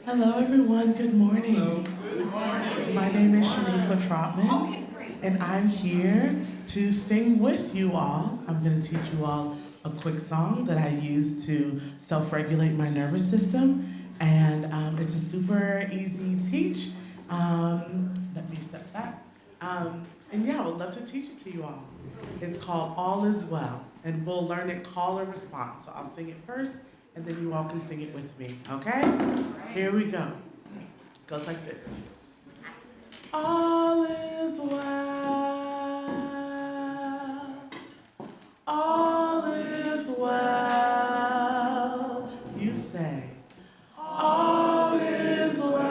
Hello, everyone. Good morning. Hello. Good morning. My name is Sheniqua Trotman, Okay, great. and I'm here to sing with you all. I'm going to teach you all a quick song that I use to self regulate my nervous system, and it's a super easy teach. Let me step back. And yeah, I would love to teach it to you all. It's called All Is Well, and we'll learn it call or response. So I'll sing it first, and then you all can sing it with me, okay? Here we go. Goes like this. All is well. All is well. You say. All is well.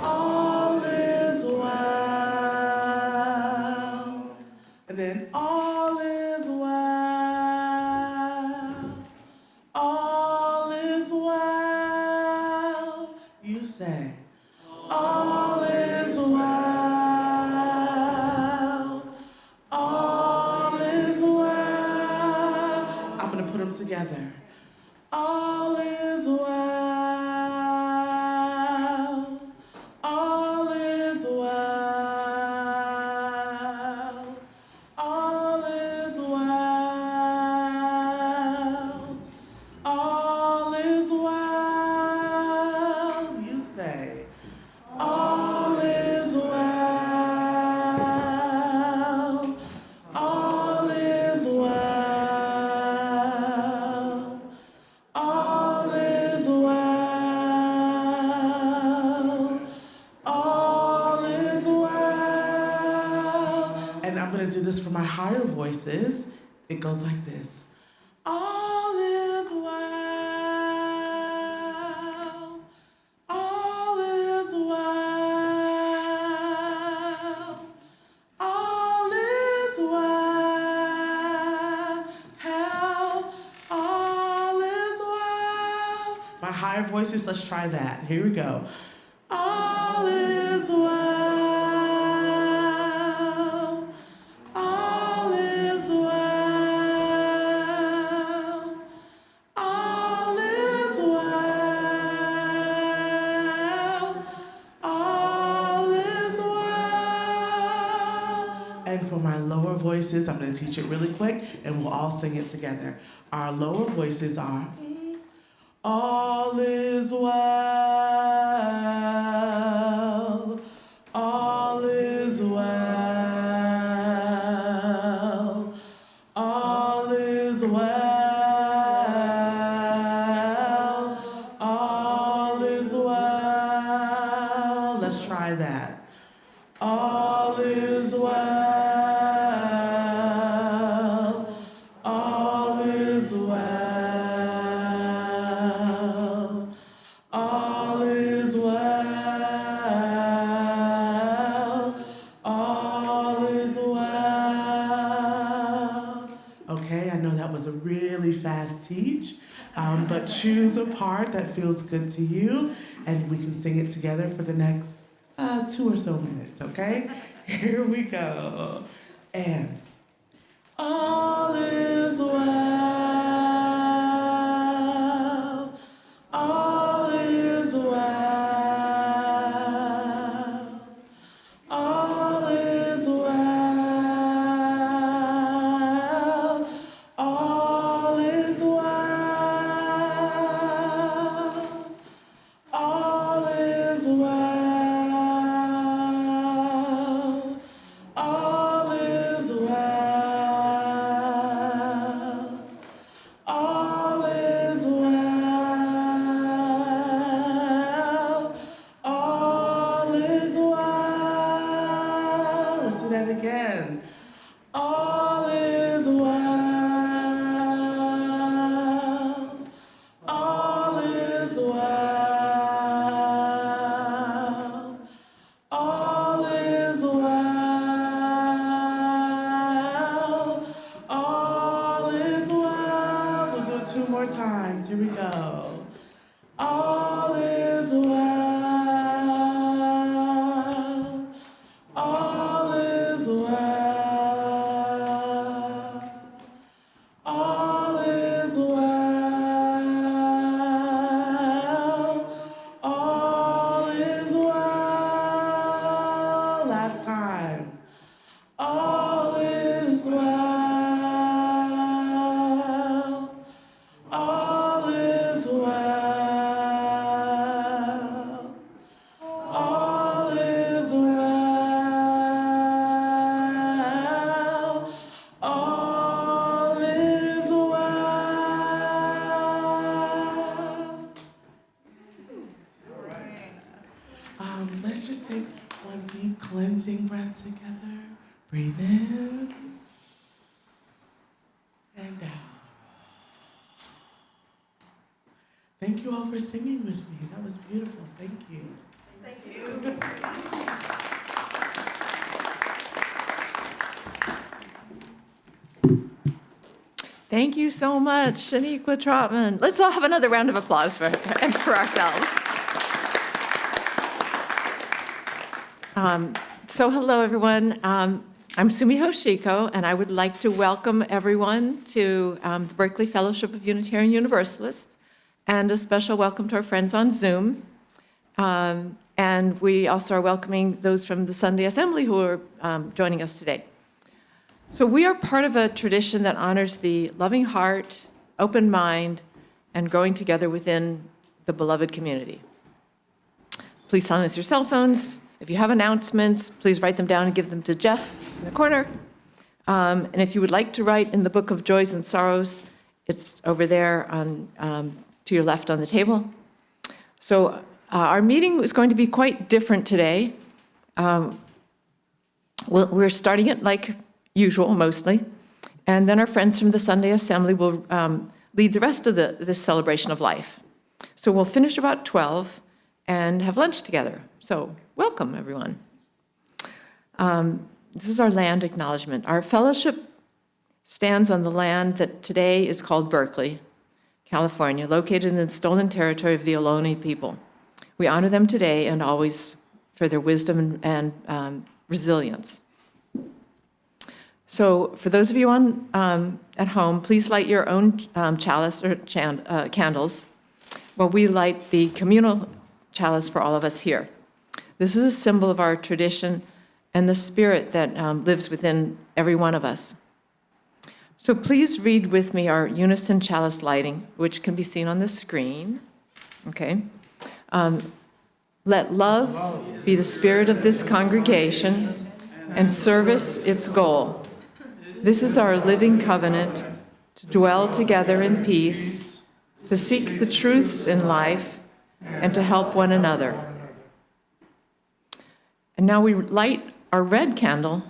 All is well. And then all is well. All is well. You say. All is well. All is well. I'm going to put them together. All is well. All is well. All is well. All is well. You say. All is well. All is well. All is well. All is well. And I'm going to do this for my higher voices. It goes like this. All is well. All is well. All is well. All is well. My higher voices, let's try that. Here we go. All is well. All is well. All is well. All is well. And for my lower voices, I'm going to teach it really quick and we'll all sing it together. Our lower voices are all is well. All is well. All is well. All is well. Let's try that. All is well. All is well. All is well. All is well. Okay, I know that was a really fast teach, but choose a part that feels good to you, and we can sing it together for the next 2 or so minutes, okay? Here we go. And all is well. All is well. All is well. All is well. All is well. All is well. deep cleansing breath together. Breathe in and out. Thank you all for singing with me. That was beautiful. Thank you. Thank you. Thank you so much, Sheniqua Trotman. Let's all have another round of applause for her and for ourselves. So hello, everyone. I'm Sumi Hoshiko, and I would like to welcome everyone to the Berkeley Fellowship of Unitarian Universalists, and a special welcome to our friends on Zoom. And we also are welcoming those from the Sunday Assembly who are joining us today. So we are part of a tradition that honors the loving heart, open mind, and growing together within the beloved community. Please silence your cell phones. If you have announcements, please write them down and give them to Jeff in the corner. And if you would like to write in the Book of Joys and Sorrows, it's over there on, to your left on the table. So our meeting is going to be quite different today. We're starting it like usual, mostly. And then our friends from the Sunday Assembly will lead the rest of this celebration of life. So we'll finish about 12 and have lunch together. So welcome, everyone. This is our land acknowledgement. Our fellowship stands on the land that today is called Berkeley, California, located in the stolen territory of the Ohlone people. We honor them today and always for their wisdom and resilience. So for those of you at home, please light your own chalice or candles while we light the communal chalice for all of us here. This is a symbol of our tradition and the spirit that lives within every one of us. So please read with me our unison chalice lighting, which can be seen on the screen. Okay. Let love be the spirit of this congregation and service its goal. This is our living covenant to dwell together in peace, to seek the truths in life, and to help one another. And now we light our red candle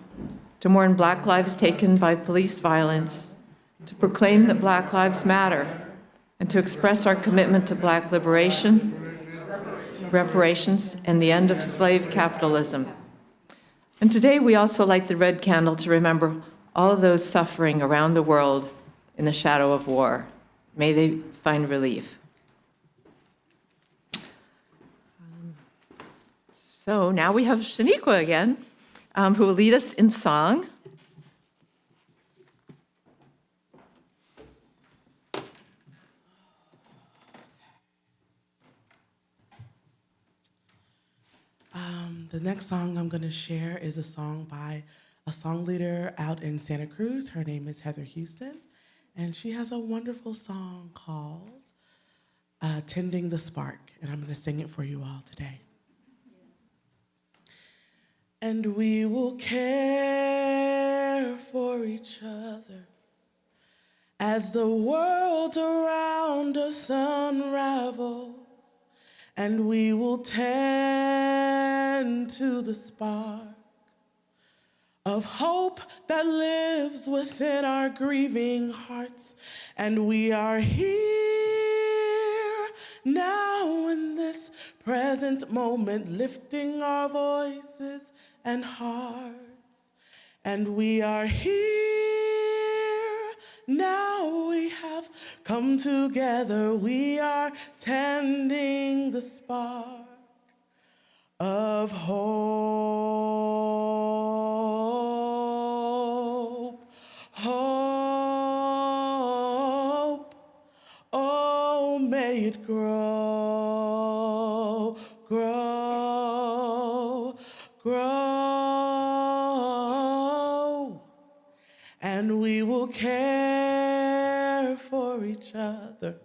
to mourn Black lives taken by police violence, to proclaim that Black lives matter, and to express our commitment to Black liberation, reparations, and the end of slave capitalism. And today we also light the red candle to remember all of those suffering around the world in the shadow of war. May they find relief. So now we have Sheniqua again, who will lead us in song. The next song I'm going to share is a song by a song leader out in Santa Cruz. Her name is Heather Houston, and she has a wonderful song called Tending the Spark, and I'm going to sing it for you all today. And we will care for each other as the world around us unravels, and we will tend to the spark of hope that lives within our grieving hearts. And we are here now in this present moment, lifting our voices and hearts. And we are here now, we have come together. We are tending the spark of hope, hope. Oh, may it grow, grow, grow. And we will care for each other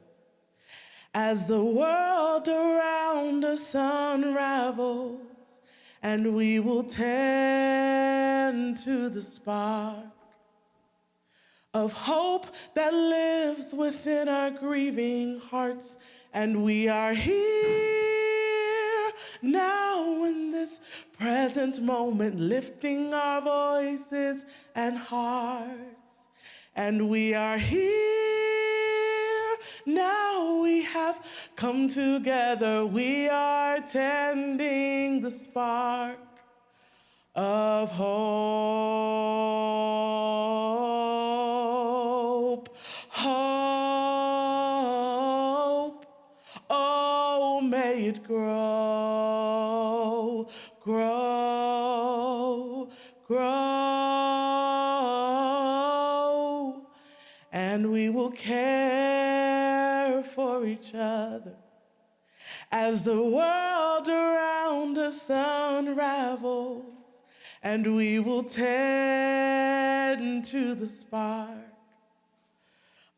as the world around us unravels, and we will tend to the spark of hope that lives within our grieving hearts. And we are here now in this present moment, lifting our voices and hearts. And we are here, now we have come together. We are tending the spark of hope, hope. Oh, may it grow, grow, grow. And we will care for each other as the world around us unravels. And we will tend to the spark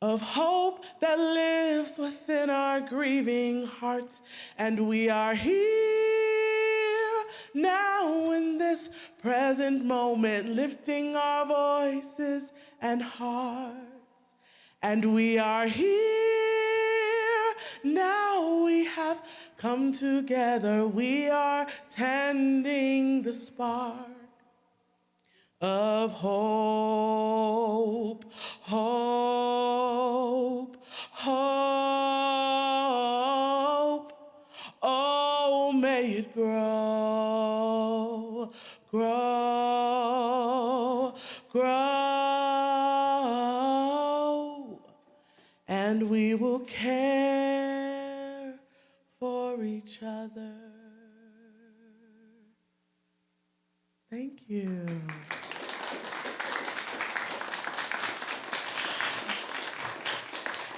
of hope that lives within our grieving hearts. And we are here now in this present moment, lifting our voices and hearts. And we are here now, we have come together. We are tending the spark of hope, hope, hope. Oh, may it grow, grow, grow. And we will care for each other. Thank you.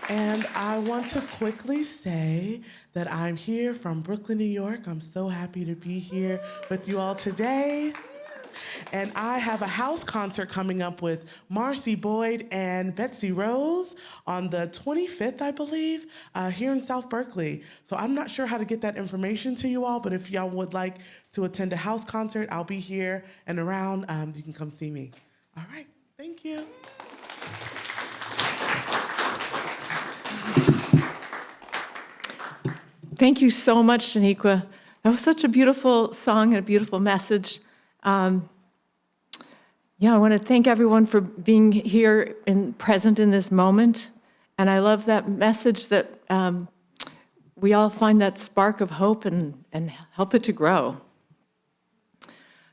And I want to quickly say that I'm here from Brooklyn, New York. I'm so happy to be here with you all today. And I have a house concert coming up with Marcy Boyd and Betsy Rose on the 25th, I believe, here in South Berkeley. So I'm not sure how to get that information to you all, but if y'all would like to attend a house concert, I'll be here and around. You can come see me. All right, thank you. Thank you so much, Sheniqua. That was such a beautiful song and a beautiful message. I want to thank everyone for being here and present in this moment. And I love that message that we all find that spark of hope and help it to grow.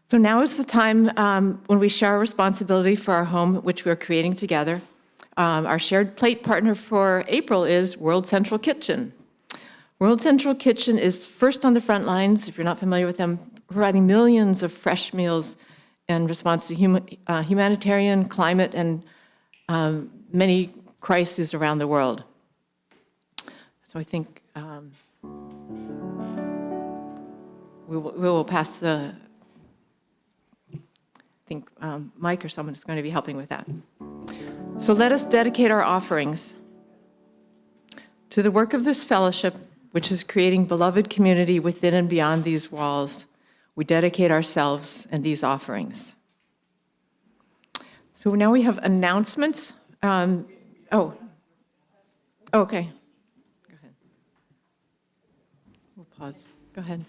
So now is the time when we share our responsibility for our home, which we're creating together. Our shared plate partner for April is World Central Kitchen. World Central Kitchen is first on the front lines, if you're not familiar with them, providing millions of fresh meals in response to humanitarian, climate, and many crises around the world. So I think we will pass the, Mike or someone is going to be helping with that. So let us dedicate our offerings to the work of this fellowship, which is creating beloved community within and beyond these walls. We dedicate ourselves and these offerings. So now we have announcements. Okay. Go ahead. We'll pause. Go ahead.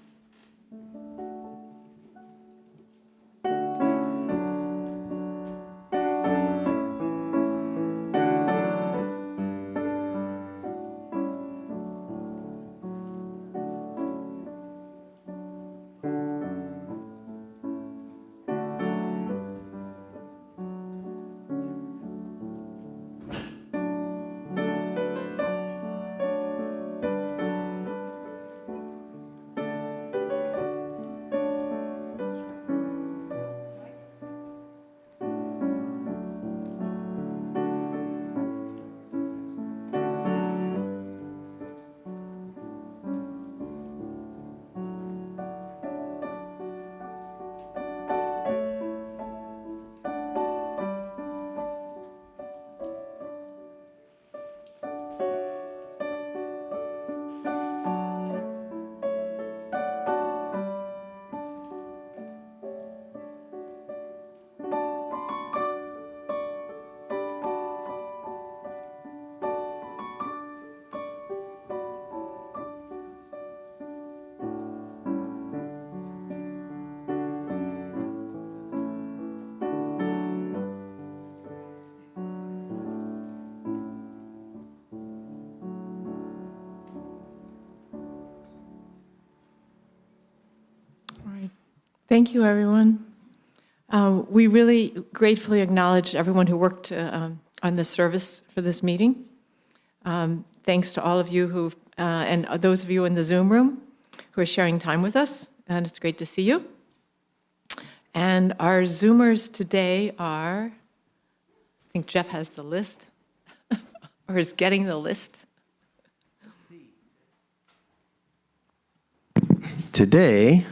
Thank you, everyone. We really gratefully acknowledge everyone who worked on this service for this meeting. Thanks to all of you and those of you in the Zoom room who are sharing time with us, and it's great to see you. And our Zoomers today are, I think Jeff has the list, or is getting the list. Today,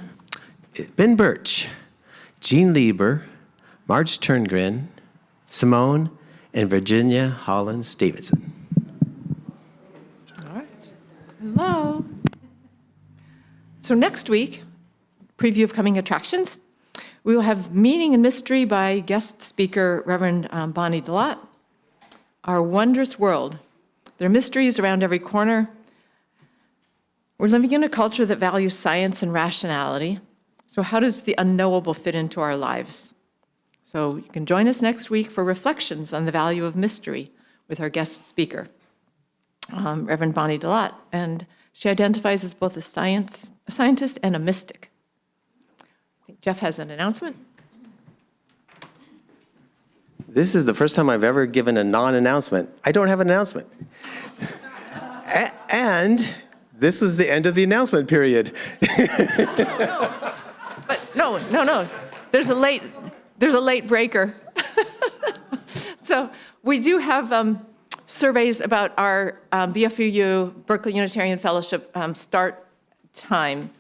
Ben Birch, Jean Lieber, Marge Turngren, Simone, and Virginia Hollins-Davidson. All right. Hello. So next week, preview of coming attractions, we will have Meaning and Mystery by guest speaker Reverend Bonnie Delott. Our Wondrous World. There are mysteries around every corner. We're living in a culture that values science and rationality. So how does the unknowable fit into our lives? So you can join us next week for reflections on the value of mystery with our guest speaker, Reverend Bonnie Delott. And she identifies as both a scientist and a mystic. I think Jeff has an announcement. This is the first time I've ever given a non-announcement. I don't have an announcement. And this is the end of the announcement period. No. There's a late breaker. So we do have surveys about our BFUU, Berkeley Unitarian Fellowship, start time.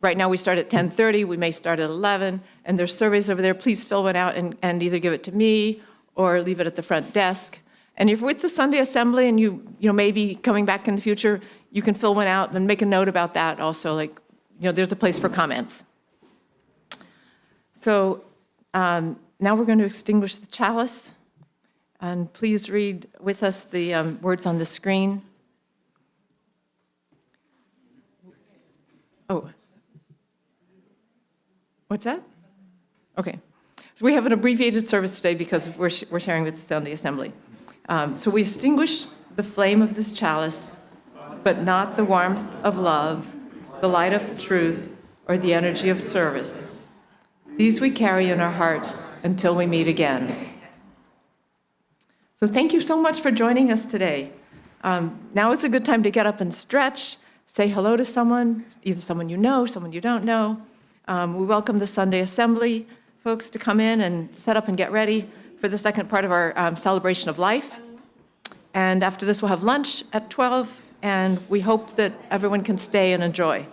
Right now we start at 10:30, we may start at 11, and there's surveys over there. Please fill one out and either give it to me or leave it at the front desk. And if you're with the Sunday Assembly and you may be coming back in the future, you can fill one out and make a note about that also, there's a place for comments. So now we're going to extinguish the chalice. And please read with us the words on the screen. Oh. What's that? Okay. So we have an abbreviated service today because we're sharing with the Sunday Assembly. So we extinguish the flame of this chalice, but not the warmth of love, the light of truth, or the energy of service. These we carry in our hearts until we meet again. So thank you so much for joining us today. Now is a good time to get up and stretch, say hello to someone, either someone you know, someone you don't know. We welcome the Sunday Assembly folks to come in and set up and get ready for the second part of our celebration of life. And after this, we'll have lunch at 12, and we hope that everyone can stay and enjoy.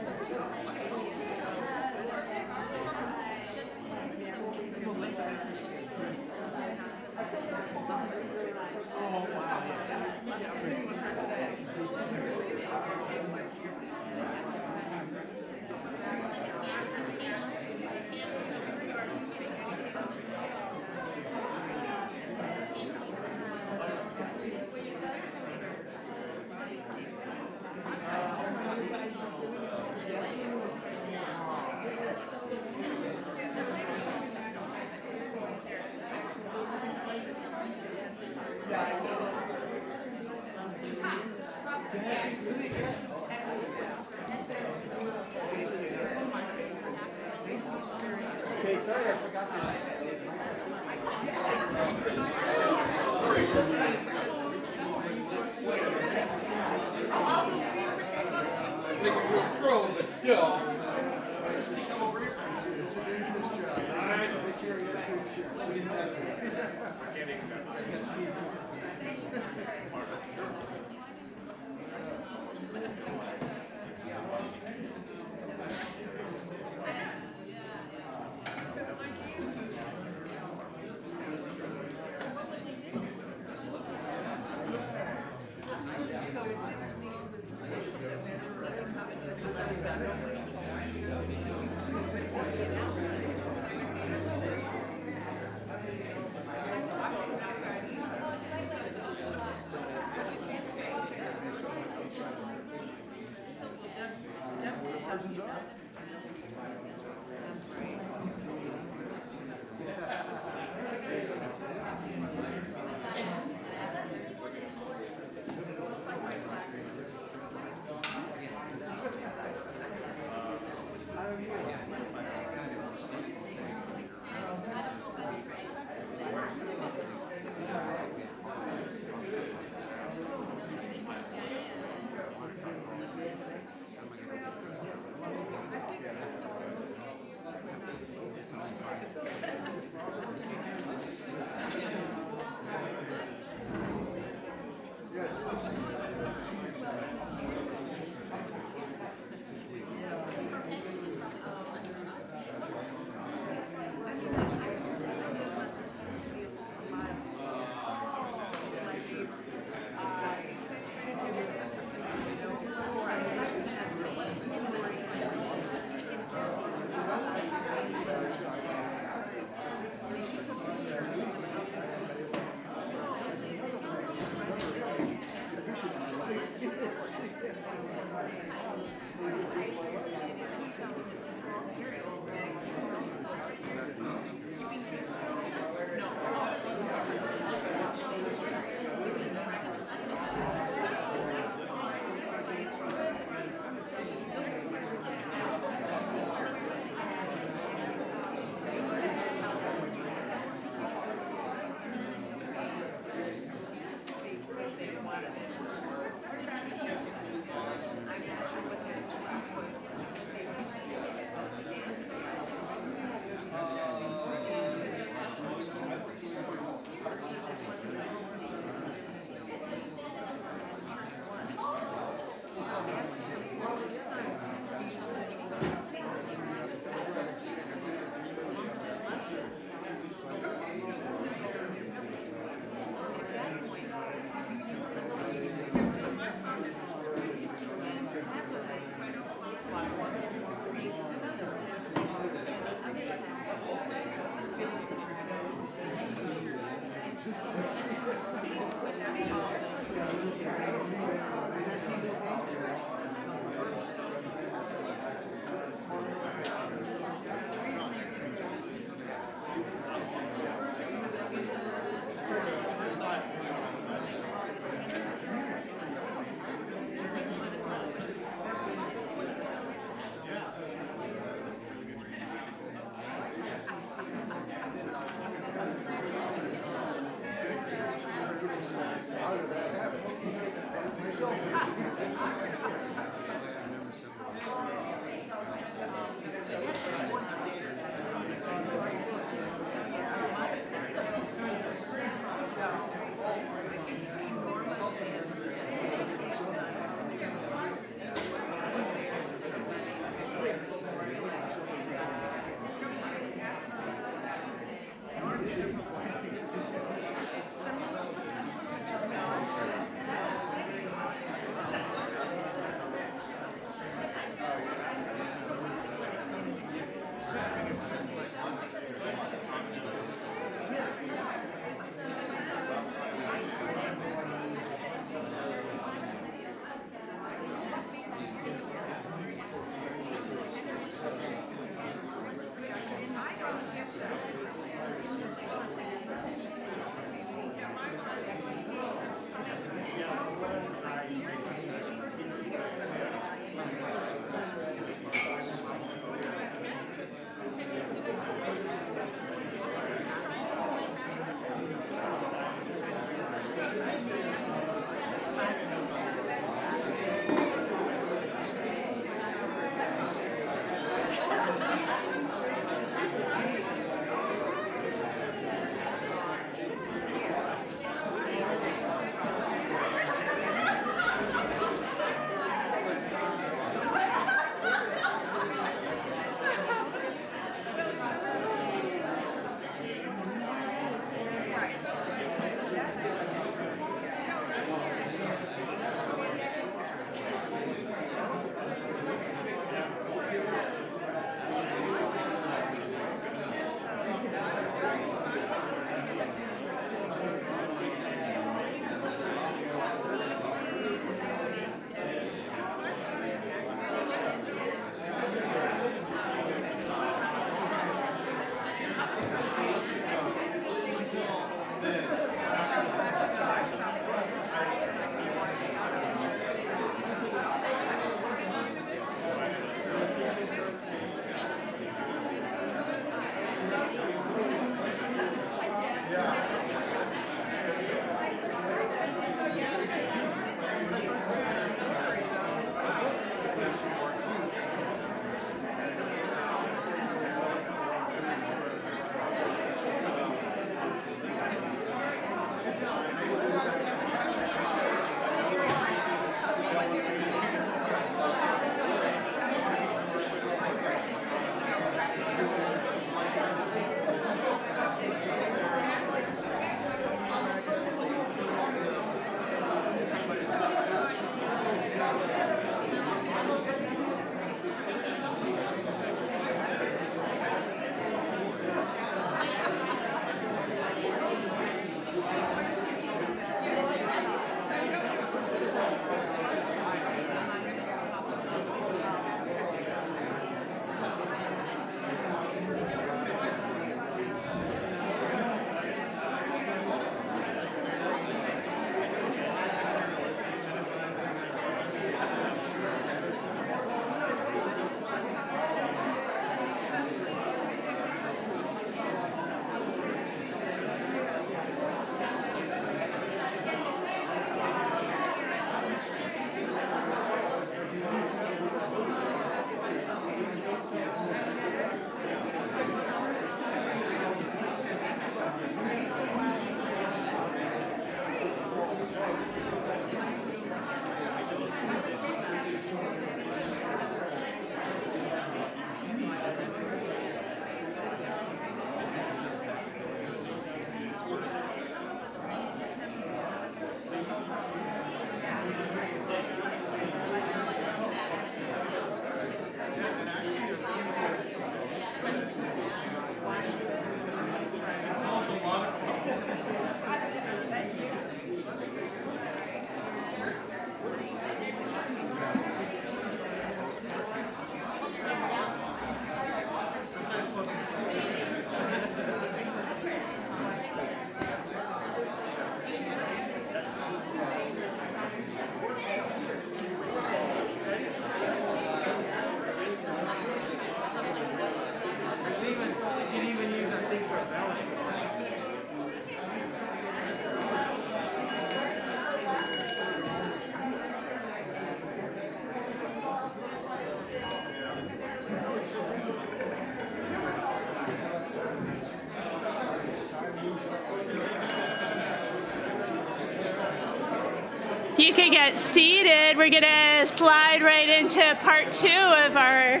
You can get seated. We're going to slide right into part 2 of our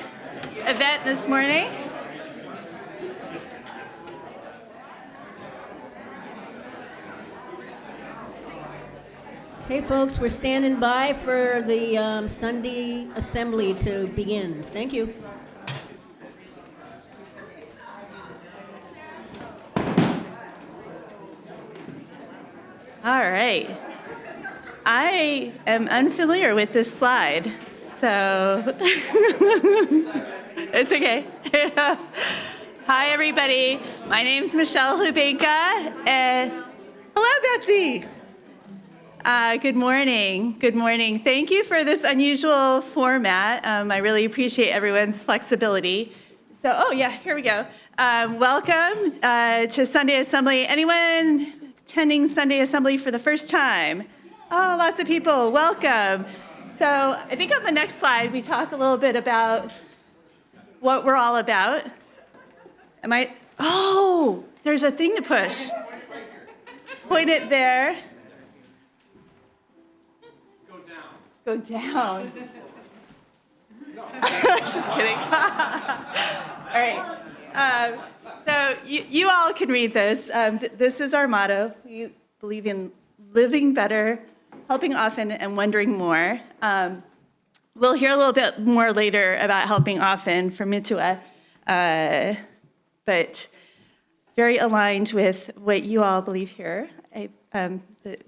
event this morning. Hey folks, we're standing by for the Sunday assembly to begin. Thank you. All right. I am unfamiliar with this slide, so it's okay. Hi, everybody. My name's Michelle Hubenka, and hello, Betsy. Good morning. Good morning. Thank you for this unusual format. I really appreciate everyone's flexibility. So, oh yeah, here we go. Welcome to Sunday Assembly. Anyone attending Sunday Assembly for the first time? Oh, lots of people. Welcome. So I think on the next slide, we talk a little bit about what we're all about. Oh, there's a thing to push. Point it there. Go down. Just kidding. All right. So you all can read this. This is our motto. We believe in living better, helping often, and wondering more. We'll hear a little bit more later about helping often from Mitua, but very aligned with what you all believe here.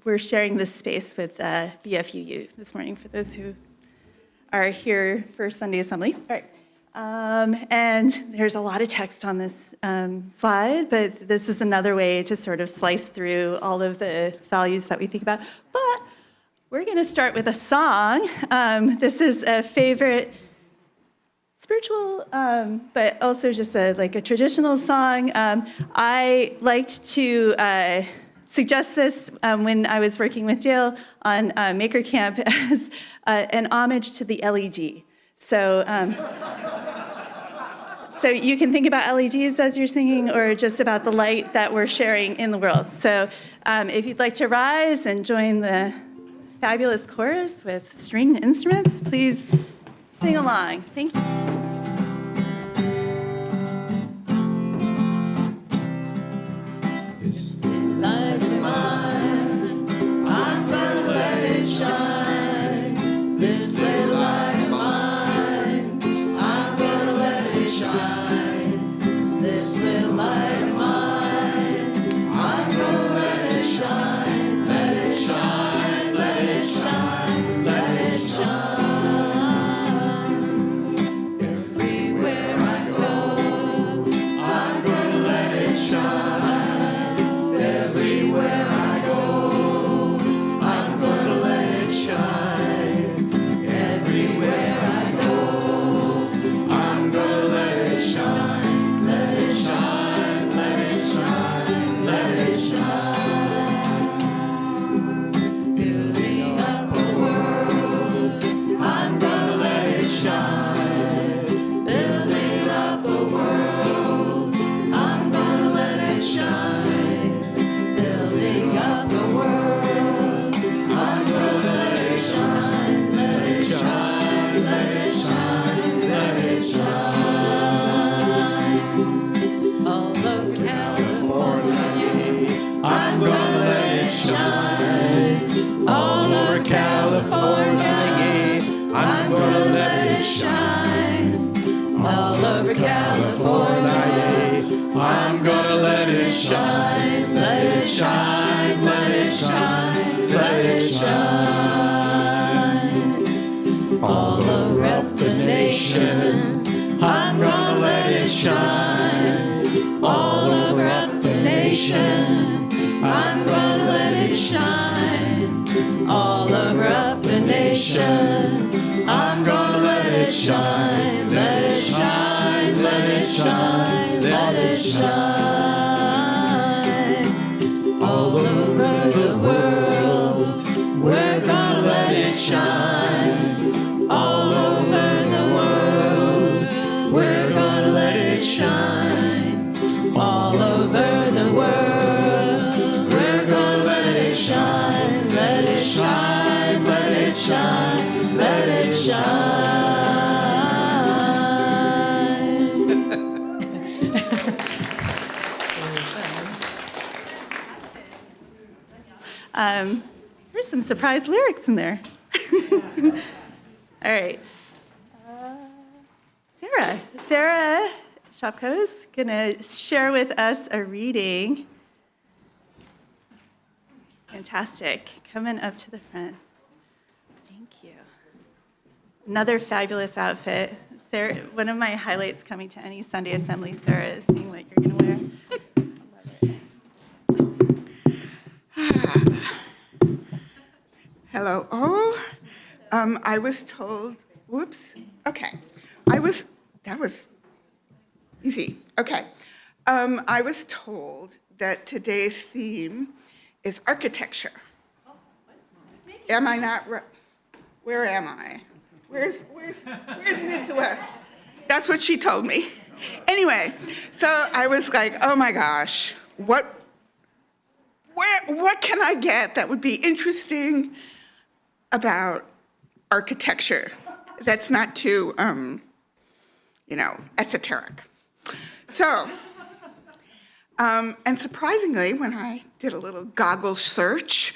We're sharing this space with BFUU this morning for those who are here for Sunday Assembly. All right. And there's a lot of text on this slide, but this is another way to sort of slice through all of the values that we think about. But we're going to start with a song. This is a favorite spiritual, but also just a traditional song. I liked to suggest this when I was working with Dale on Maker Camp as an homage to the LED. So, so you can think about LEDs as you're singing, or just about the light that we're sharing in the world. So if you'd like to rise and join the fabulous chorus with stringed instruments, please sing along. Thank you. This light of mine, I'm gonna let it shine. This little light of mine, I'm gonna let it shine. This little light of mine, I'm gonna let it shine. Let it shine, let it shine, let it shine. Everywhere I go, I'm gonna let it shine. Everywhere I go, I'm gonna let it shine. Everywhere I go, I'm gonna let it shine. Let it shine, let it shine, let it shine. Building up a world, I'm gonna let it shine. Building up a world, I'm gonna let it shine. Building up a world, I'm gonna let it shine. Let it shine, let it shine, let it shine. All of California, I'm gonna let it shine. All over California, I'm gonna let it shine. All over California, I'm gonna let it shine. Let it shine, let it shine, let it shine. All over the nation, I'm gonna let it shine. All over the nation, I'm gonna let it shine. All over the nation, I'm gonna let it shine. Let it shine, let it shine, let it shine. All over the world, we're gonna let it shine. All over the world, we're gonna let it shine. All over the world, we're gonna let it shine. Let it shine, There's some surprise lyrics in there. All right. Sarah Shopko is going to share with us a reading. Fantastic. Coming up to the front. Thank you. Another fabulous outfit. Sarah, one of my highlights coming to any Sunday assembly, Sarah, is seeing what you're going to wear. Hello, all. I was told, whoops, okay. That was easy, okay. I was told that today's theme is architecture. Am I not, where am I? Where's Mitsuha? That's what she told me. Anyway, so I was like, oh my gosh, what can I get that would be interesting about architecture that's not too, esoteric. So, and surprisingly, when I did a little goggle search,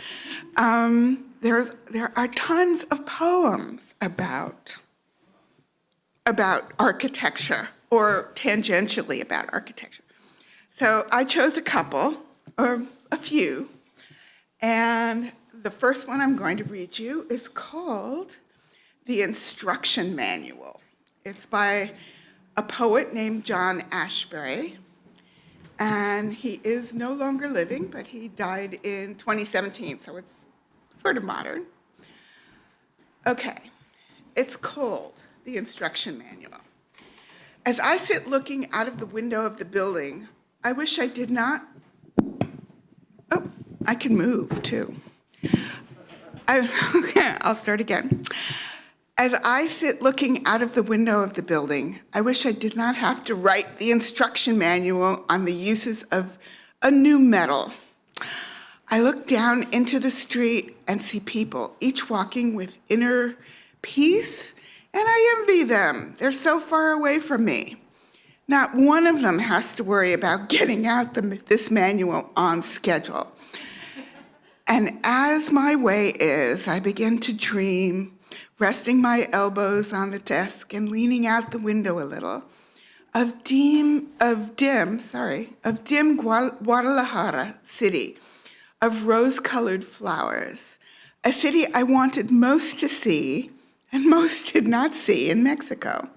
there are tons of poems about architecture, or tangentially about architecture. So I chose a couple, or a few, and the first one I'm going to read you is called The Instruction Manual. It's by a poet named John Ashbery, and he is no longer living, but he died in 2017, so it's sort of modern. Okay, it's called The Instruction Manual. As I sit looking out of the window of the building, I wish I did not, oh, I can move too. I'll start again. As I sit looking out of the window of the building, I wish I did not have to write the instruction manual on the uses of a new metal. I look down into the street and see people, each walking with inner peace, and I envy them. They're so far away from me. Not one of them has to worry about getting out this manual on schedule. And as my way is, I begin to dream, resting my elbows on the desk and leaning out the window a little, of dim Guadalajara city, of rose-colored flowers, a city I wanted most to see and most did not see in Mexico.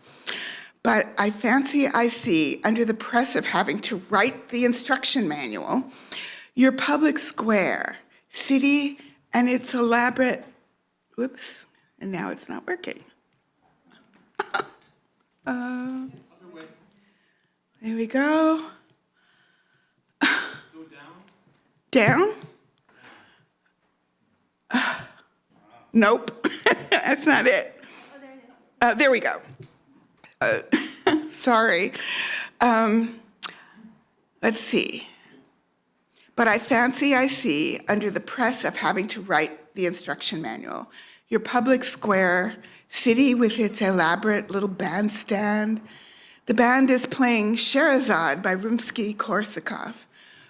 But I fancy I see, under the press of having to write the instruction manual, your public square, city, and its elaborate, whoops, and now it's not working. There we go. Go down? Down? Nope, that's not it. Oh, there it is. There we go. Sorry. Let's see. But I fancy I see, under the press of having to write the instruction manual, your public square, city with its elaborate little bandstand. The band is playing Sherazade by Rimsky-Korsakov.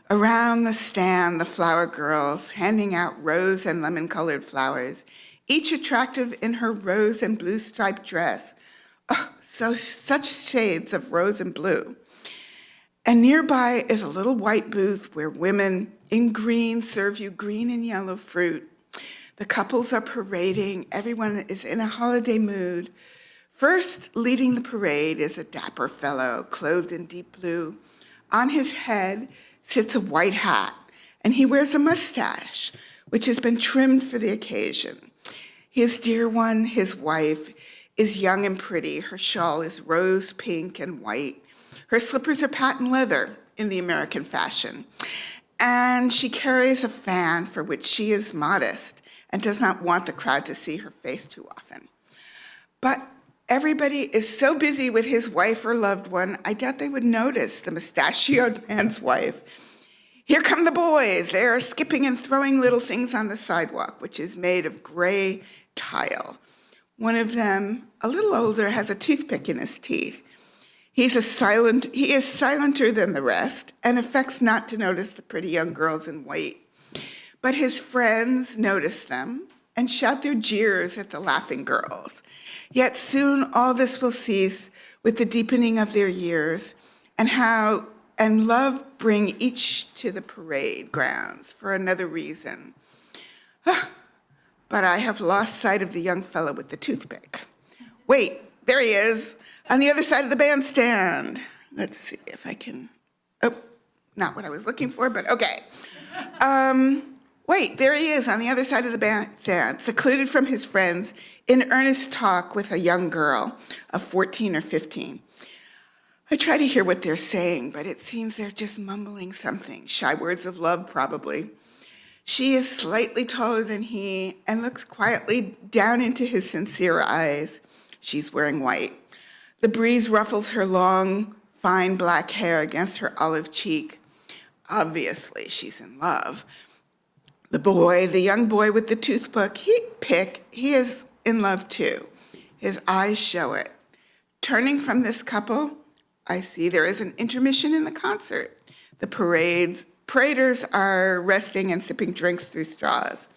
Around the stand, the flower girls, handing out rose and lemon-colored flowers, each attractive in her rose and blue striped dress. Oh, such shades of rose and blue. And nearby is a little white booth where women in green serve you green and yellow fruit. The couples are parading. Everyone is in a holiday mood. First, leading the parade is a dapper fellow clothed in deep blue. On his head sits a white hat, and he wears a mustache, which has been trimmed for the occasion. His dear one, his wife, is young and pretty. Her shawl is rose, pink, and white. Her slippers are patent leather in the American fashion. And she carries a fan for which she is modest and does not want the crowd to see her face too often. But everybody is so busy with his wife or loved one, I doubt they would notice the mustachioed man's wife. Here come the boys. They are skipping and throwing little things on the sidewalk, which is made of gray tile. One of them, a little older, has a toothpick in his teeth. He is silenter than the rest and affects not to notice the pretty young girls in white. But his friends notice them and shout their jeers at the laughing girls. Yet soon all this will cease with the deepening of their years, and love bring each to the parade grounds for another reason. But I have lost sight of the young fellow with the toothpick. Wait, there he is, on the other side of the bandstand. Let's see if I can, not what I was looking for, but okay. Wait, there he is on the other side of the bandstand, secluded from his friends, in earnest talk with a young girl of 14 or 15. I try to hear what they're saying, but it seems they're just mumbling something, shy words of love probably. She is slightly taller than he and looks quietly down into his sincere eyes. She's wearing white. The breeze ruffles her long, fine black hair against her olive cheek. Obviously, she's in love. The young boy with the toothpick, he is in love too. His eyes show it. Turning from this couple, I see there is an intermission in the concert. The paraders are resting and sipping drinks through straws.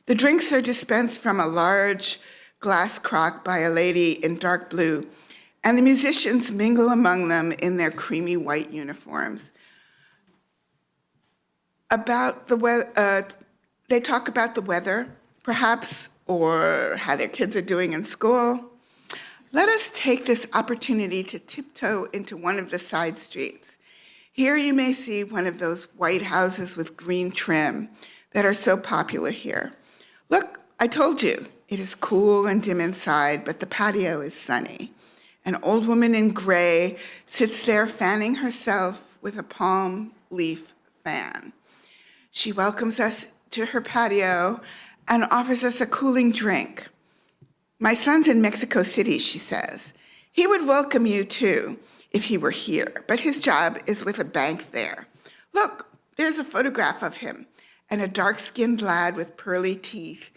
The drinks are dispensed from a large glass crock by a lady in dark blue, and the musicians mingle among them in their creamy white uniforms. They talk about the weather, perhaps, or how their kids are doing in school. Let us take this opportunity to tiptoe into one of the side streets. Here you may see one of those white houses with green trim that are so popular here. Look, I told you, it is cool and dim inside, but the patio is sunny. An old woman in gray sits there fanning herself with a palm leaf fan. She welcomes us to her patio and offers us a cooling drink. My son's in Mexico City, she says. He would welcome you too if he were here, but his job is with a bank there. Look, there's a photograph of him, and a dark-skinned lad with pearly teeth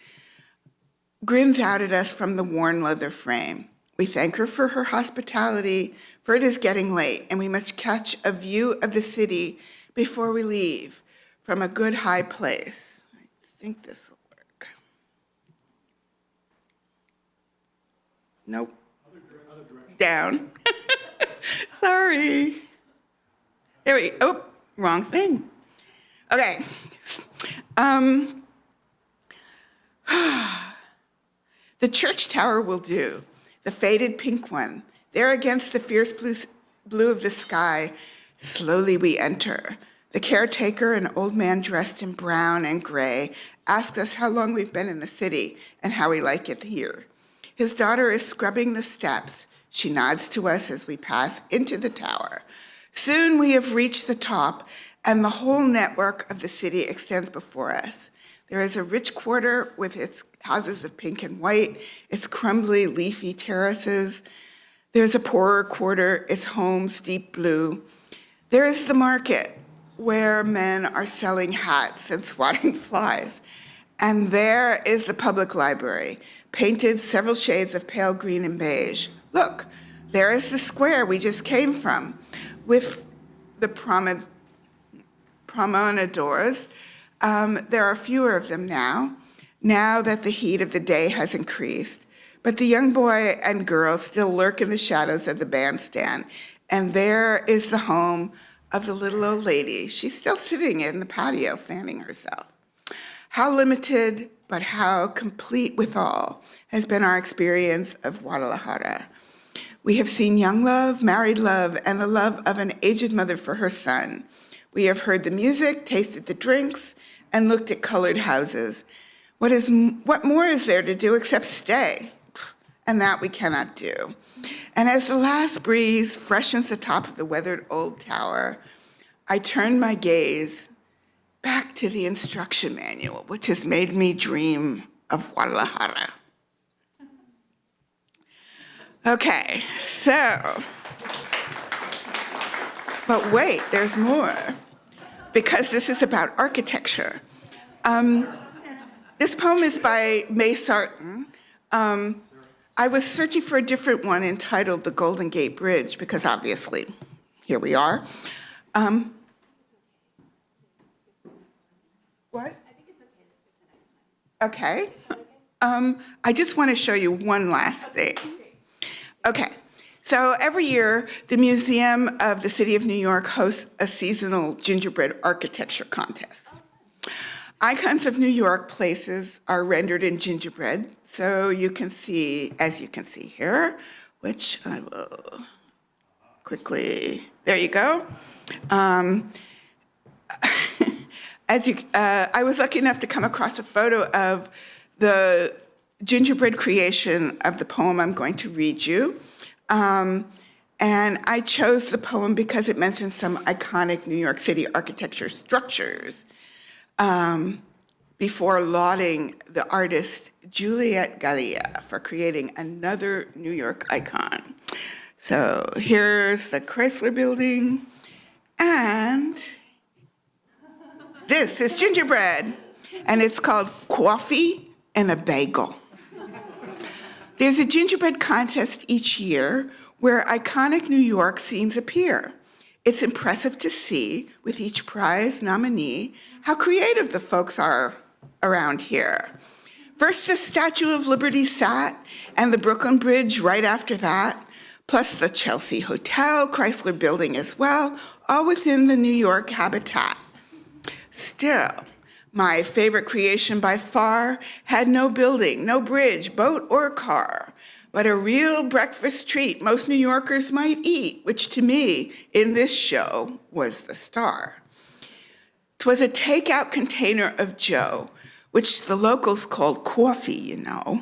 grins out at us from the worn leather frame. We thank her for her hospitality, for it is getting late, and we must catch a view of the city before we leave from a good high place. I think this will work. Nope. Down. Sorry. There we go. Oh, wrong thing. Okay. The church tower will do, the faded pink one. There against the fierce blue of the sky, slowly we enter. The caretaker, an old man dressed in brown and gray, asks us how long we've been in the city and how we like it here. His daughter is scrubbing the steps. She nods to us as we pass into the tower. Soon we have reached the top, and the whole network of the city extends before us. There is a rich quarter with its houses of pink and white, its crumbly, leafy terraces. There's a poorer quarter, its homes deep blue. There is the market, where men are selling hats and swatting flies. And there is the public library, painted several shades of pale green and beige. Look, there is the square we just came from, with the promenadors. There are fewer of them now that the heat of the day has increased. But the young boy and girl still lurk in the shadows of the bandstand. And there is the home of the little old lady. She's still sitting in the patio fanning herself. How limited, but how complete withal has been our experience of Guadalajara. We have seen young love, married love, and the love of an aged mother for her son. We have heard the music, tasted the drinks, and looked at colored houses. What more is there to do except stay? And that we cannot do. And as the last breeze freshens the top of the weathered old tower, I turn my gaze back to the instruction manual, which has made me dream of Guadalajara. Okay, so, but wait, there's more, because this is about architecture. This poem is by May Sarton. I was searching for a different one entitled The Golden Gate Bridge, because obviously, here we are. What? I think it's okay Okay. I just want to show you one last thing. Okay. So every year, the Museum of the City of New York hosts a seasonal gingerbread architecture contest. Icons of New York places are rendered in gingerbread, so you can see, as you can see here, which I will quickly, there you go. I was lucky enough to come across a photo of the gingerbread creation of the poem I'm going to read you. And I chose the poem because it mentions some iconic New York City architecture structures before lauding the artist Juliet Gallia for creating another New York icon. So here's the Chrysler Building, and this is gingerbread, and it's called Coffee and a Bagel. There's a gingerbread contest each year where iconic New York scenes appear. It's impressive to see, with each prize nominee, how creative the folks are around here. First, the Statue of Liberty sat, and the Brooklyn Bridge right after that, plus the Chelsea Hotel, Chrysler Building as well, all within the New York habitat. Still, my favorite creation by far had no building, no bridge, boat, or car, but a real breakfast treat most New Yorkers might eat, which to me, in this show, was the star. 'Twas a takeout container of Joe, which the locals called coffee, you know,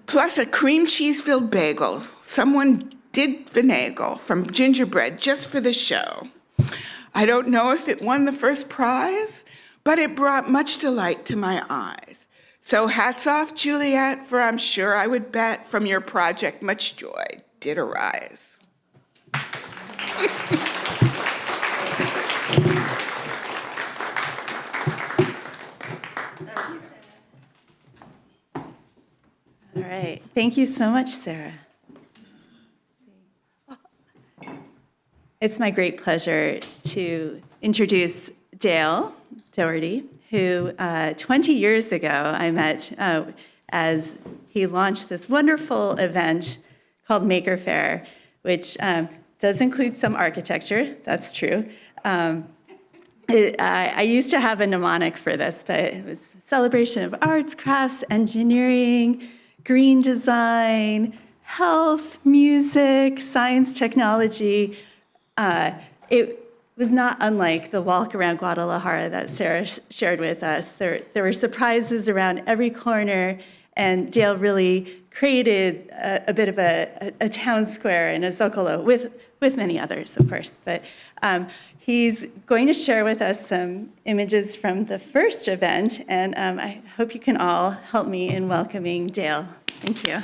plus a cream cheese-filled bagel. Someone did finagle from gingerbread just for the show. I don't know if it won the first prize, but it brought much delight to my eyes. So hats off, Juliet, for I'm sure I would bet from your project much joy did arise. All right. Thank you so much, Sarah. It's my great pleasure to introduce Dale Daughety, who 20 years ago I met as he launched this wonderful event called Maker Faire, which does include some architecture, that's true. I used to have a mnemonic for this, but it was a celebration of arts, crafts, engineering, green design, health, music, science, technology. It was not unlike the walk around Guadalajara that Sarah shared with us. There were surprises around every corner, and Dale really created a bit of a town square and a zocalo with many others, of course. But he's going to share with us some images from the first event, and I hope you can all help me in welcoming Dale. Thank you.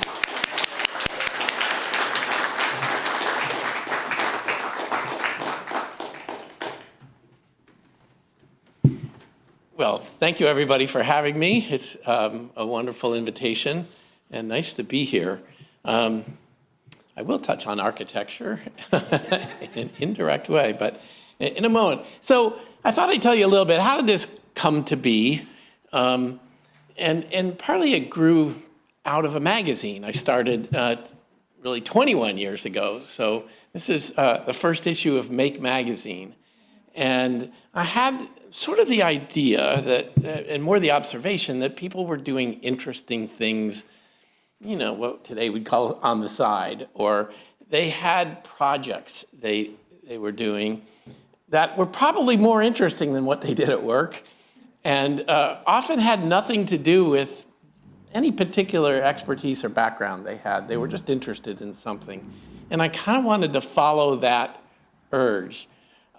Well, thank you everybody for having me. It's a wonderful invitation and nice to be here. I will touch on architecture in an indirect way, but in a moment. So I thought I'd tell you a little bit, how did this come to be? And partly it grew out of a magazine. I started really 21 years ago. So this is the first issue of Make Magazine. And I had sort of the idea that, and more the observation, that people were doing interesting things, you know, what today we'd call on the side, or they had projects they were doing that were probably more interesting than what they did at work, and often had nothing to do with any particular expertise or background they had. They were just interested in something. And I kind of wanted to follow that urge.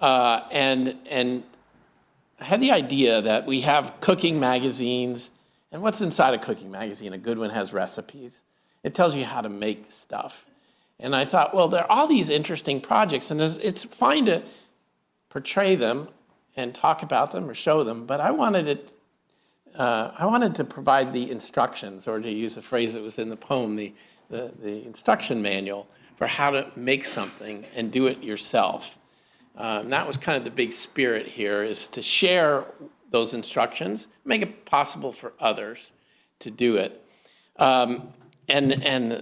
And I had the idea that we have cooking magazines, and what's inside a cooking magazine? A good one has recipes. It tells you how to make stuff. And I thought, well, there are all these interesting projects, and it's fine to portray them and talk about them or show them, but I wanted to provide the instructions, or to use a phrase that was in the poem, the instruction manual for how to make something and do it yourself. And that was kind of the big spirit here, is to share those instructions, make it possible for others to do it. And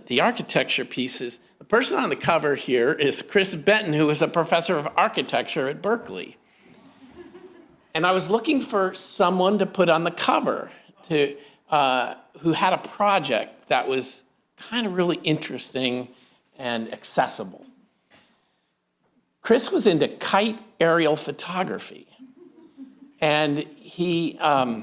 the architecture pieces, the person on the cover here is Chris Benton, who is a professor of architecture at Berkeley. And I was looking for someone to put on the cover who had a project that was kind of really interesting and accessible. Chris was into kite aerial photography. And he, as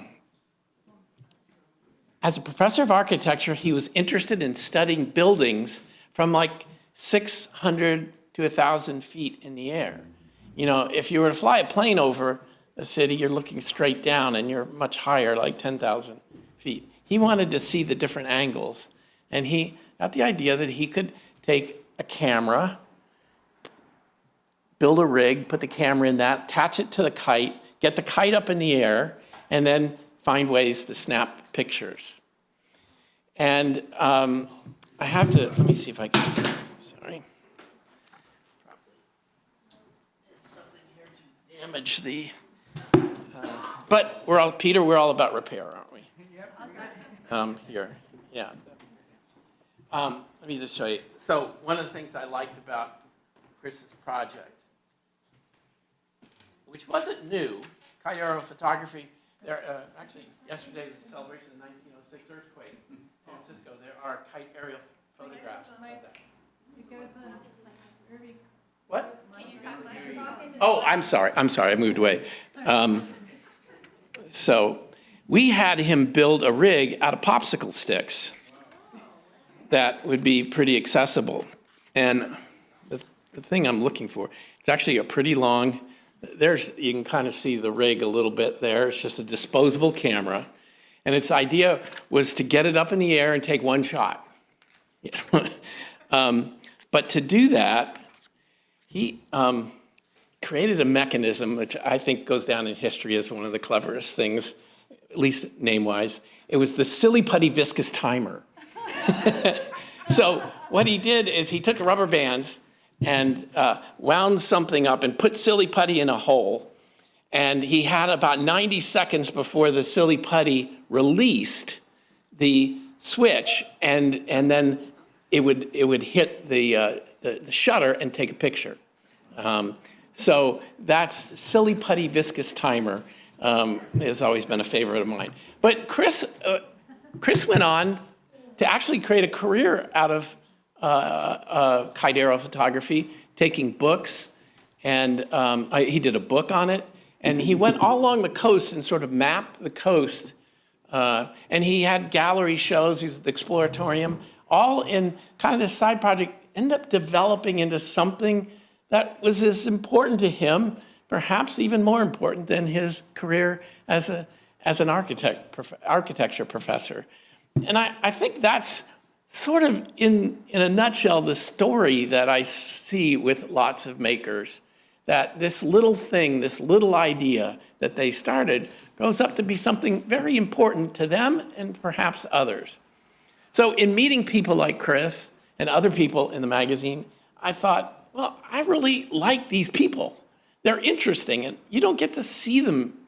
a professor of architecture, he was interested in studying buildings from like 600 to 1,000 feet in the air. You know, if you were to fly a plane over a city, you're looking straight down and you're much higher, like 10,000 feet. He wanted to see the different angles. And he got the idea that he could take a camera, build a rig, put the camera in that, attach it to the kite, get the kite up in the air, and then find ways to snap pictures. And I have to, let me see if I can, sorry. Did something here to damage the, but Peter, we're all about repair, aren't we? Here, yeah. Let me just show you. So one of the things I liked about Chris's project, which wasn't new, kite aerial photography. There, actually, yesterday was the celebration of the 1906 earthquake in San Francisco. There are kite aerial photographs of that. What? Oh, I'm sorry, I moved away. So we had him build a rig out of popsicle sticks that would be pretty accessible. And the thing I'm looking for, it's actually a pretty long, you can kind of see the rig a little bit there. It's just a disposable camera. And its idea was to get it up in the air and take one shot. But to do that, he created a mechanism which I think goes down in history as one of the cleverest things, at least name-wise. It was the silly putty viscous timer. So what he did is he took rubber bands and wound something up and put silly putty in a hole. And he had about 90 seconds before the silly putty released the switch, and then it would hit the shutter and take a picture. So that's silly putty viscous timer. Has always been a favorite of mine. But Chris went on to actually create a career out of kite aerial photography, taking books, and he did a book on it, and he went all along the coast and sort of mapped the coast, and he had gallery shows, he was at the Exploratorium, all in kind of this side project, ended up developing into something that was as important to him, perhaps even more important than his career as an architecture professor. And I think that's sort of, in a nutshell, the story that I see with lots of makers, that this little thing, this little idea that they started grows up to be something very important to them and perhaps others. So in meeting people like Chris and other people in the magazine, I thought, well, I really like these people. They're interesting, and you don't get to see them,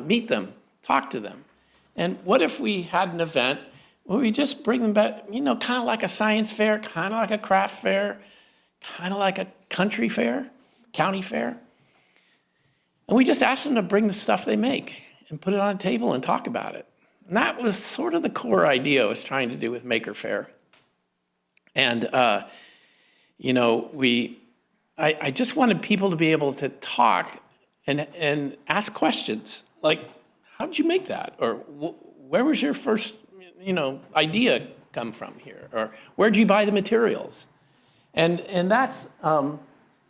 meet them, talk to them. And what if we had an event where we just bring them back, kind of like a science fair, kind of like a craft fair, kind of like a country fair, county fair. And we just ask them to bring the stuff they make and put it on a table and talk about it. And that was sort of the core idea I was trying to do with Maker Faire. And, I just wanted people to be able to talk and ask questions like, how did you make that? Or where was your first idea come from here? Or where'd you buy the materials? And that's, are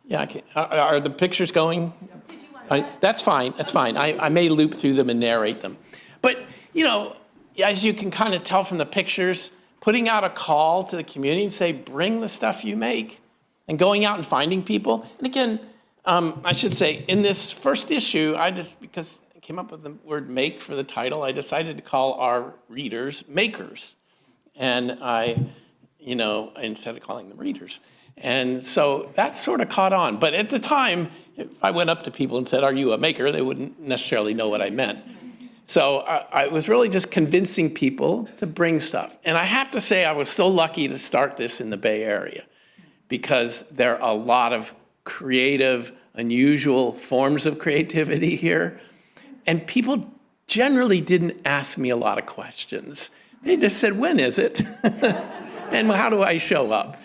the pictures going? Did you want that's fine, that's fine. I may loop through them and narrate them. But, as you can kind of tell from the pictures, putting out a call to the community and say, bring the stuff you make, and going out and finding people. And again, I should say, in this first issue, because I came up with the word make for the title, I decided to call our readers makers. And instead of calling them readers. And so that sort of caught on. But at the time, if I went up to people and said, are you a maker? They wouldn't necessarily know what I meant. So I was really just convincing people to bring stuff. And I have to say, I was so lucky to start this in the Bay Area because there are a lot of creative, unusual forms of creativity here. And people generally didn't ask me a lot of questions. They just said, when is it? And how do I show up?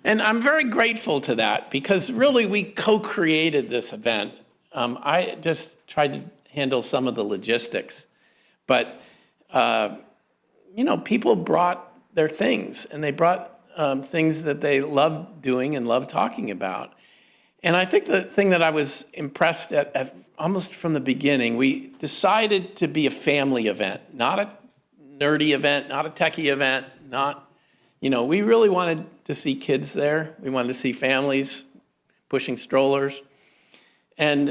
And I'm very grateful to that because really we co-created this event. I just tried to handle some of the logistics. But, people brought their things, and they brought things that they loved doing and loved talking about. And I think the thing that I was impressed at almost from the beginning, we decided to be a family event, not a nerdy event, not a techie event, we really wanted to see kids there. We wanted to see families pushing strollers. And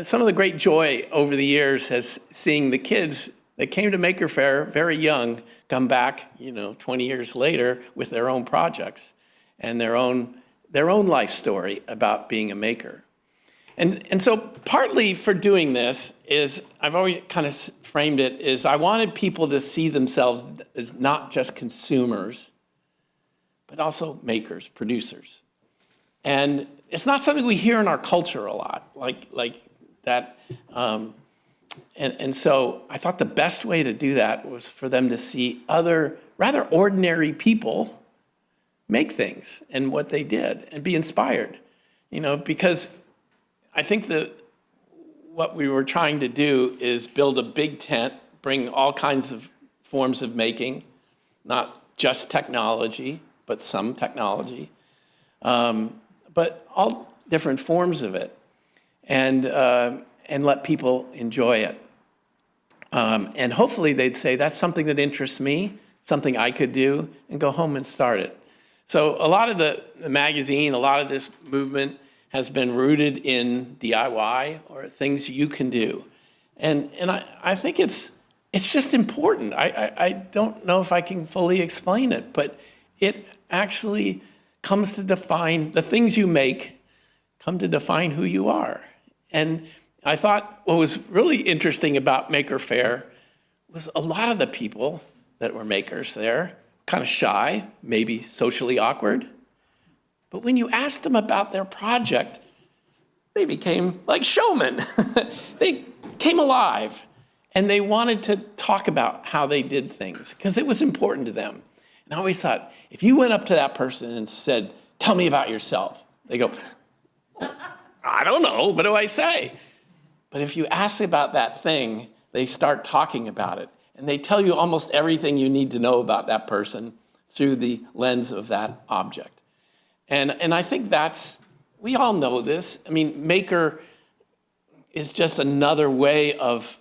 some of the great joy over the years has seeing the kids that came to Maker Faire very young come back, 20 years later with their own projects and their own life story about being a maker. And so partly for doing this is, I've always kind of framed it, is I wanted people to see themselves as not just consumers, but also makers, producers. And it's not something we hear in our culture a lot, like that. And so I thought the best way to do that was for them to see other rather ordinary people make things and what they did and be inspired, because I think what we were trying to do is build a big tent, bring all kinds of forms of making, not just technology, but some technology. But all different forms of it, and let people enjoy it. And hopefully they'd say, that's something that interests me, something I could do, and go home and start it. So a lot of the magazine, a lot of this movement has been rooted in DIY or things you can do. And I think it's just important. I don't know if I can fully explain it, but it actually comes to define, the things you make come to define who you are. And I thought what was really interesting about Maker Faire was a lot of the people that were makers there, kind of shy, maybe socially awkward. But when you asked them about their project, they became like showmen. They came alive, and they wanted to talk about how they did things because it was important to them. And I always thought, if you went up to that person and said, tell me about yourself, they go, I don't know, what do I say? But if you ask about that thing, they start talking about it. And they tell you almost everything you need to know about that person through the lens of that object. And I think we all know this. I mean, maker is just another way of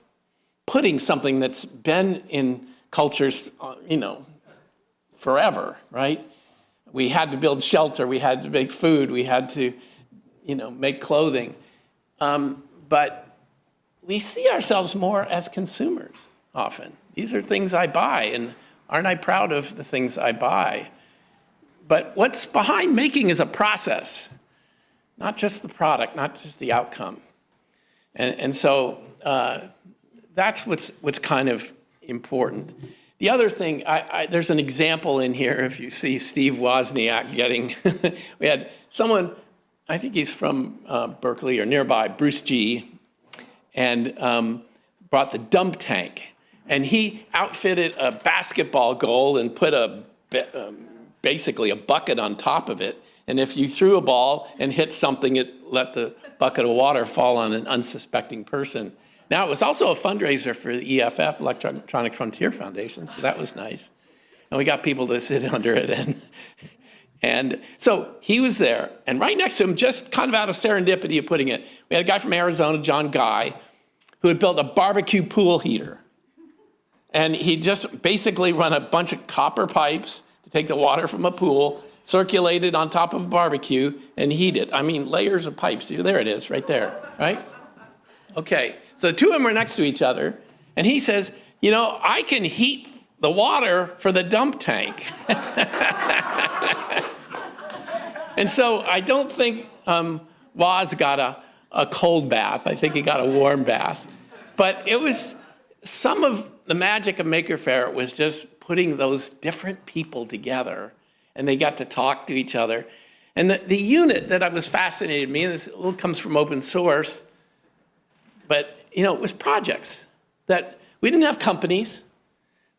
putting something that's been in cultures, forever, right? We had to build shelter, we had to make food, we had to, make clothing. But we see ourselves more as consumers often. These are things I buy, and aren't I proud of the things I buy? But what's behind making is a process, not just the product, not just the outcome. And so that's what's kind of important. The other thing, there's an example in here, if you see Steve Wozniak getting, we had someone, I think he's from Berkeley or nearby, Bruce G., and brought the dump tank. And he outfitted a basketball goal and put basically a bucket on top of it. And if you threw a ball and hit something, it let the bucket of water fall on an unsuspecting person. Now, it was also a fundraiser for the EFF, Electronic Frontier Foundation, so that was nice. And we got people to sit under it. And so he was there. And right next to him, just kind of out of serendipity of putting it, we had a guy from Arizona, John Guy, who had built a barbecue pool heater. And he just basically run a bunch of copper pipes to take the water from a pool, circulate it on top of a barbecue, and heat it. I mean, layers of pipes. There it is, right there, right? Okay, so the two of them were next to each other, and he says, I can heat the water for the dump tank. And so I don't think Woz got a cold bath. I think he got a warm bath. But it was some of the magic of Maker Faire was just putting those different people together, and they got to talk to each other. And the unit that was fascinated me, and this all comes from open source, but it was projects. That we didn't have companies,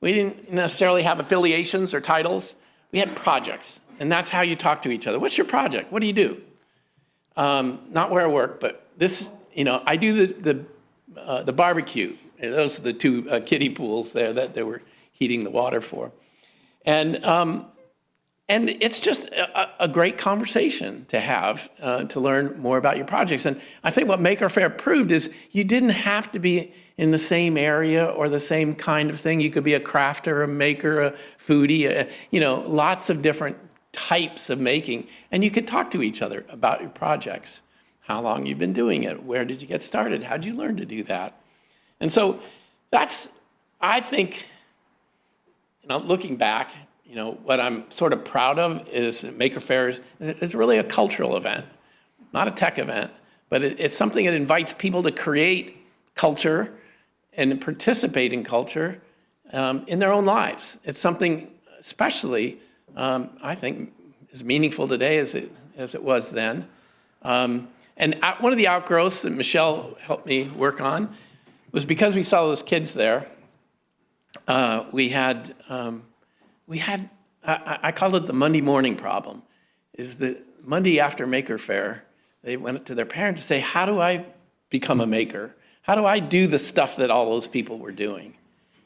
we didn't necessarily have affiliations or titles. We had projects, and that's how you talk to each other. What's your project? What do you do? Not where I work, but this. I do the barbecue. And those are the two kiddie pools there that they were heating the water for, and it's just a great conversation to have to learn more about your projects. And I think what Maker Faire proved is you didn't have to be in the same area or the same kind of thing. You could be a crafter, a maker, a foodie, lots of different types of making. And you could talk to each other about your projects, how long you've been doing it, where did you get started, how did you learn to do that? And so that's, I think, looking back, what I'm sort of proud of is Maker Faire is really a cultural event, not a tech event, but it's something that invites people to create culture and participate in culture in their own lives. It's something especially, I think, as meaningful today as it was then. And one of the outgrowths that Michelle helped me work on was because we saw those kids there, we had, I called it the Monday morning problem, is the Monday after Maker Faire, they went to their parents to say, how do I become a maker? How do I do the stuff that all those people were doing?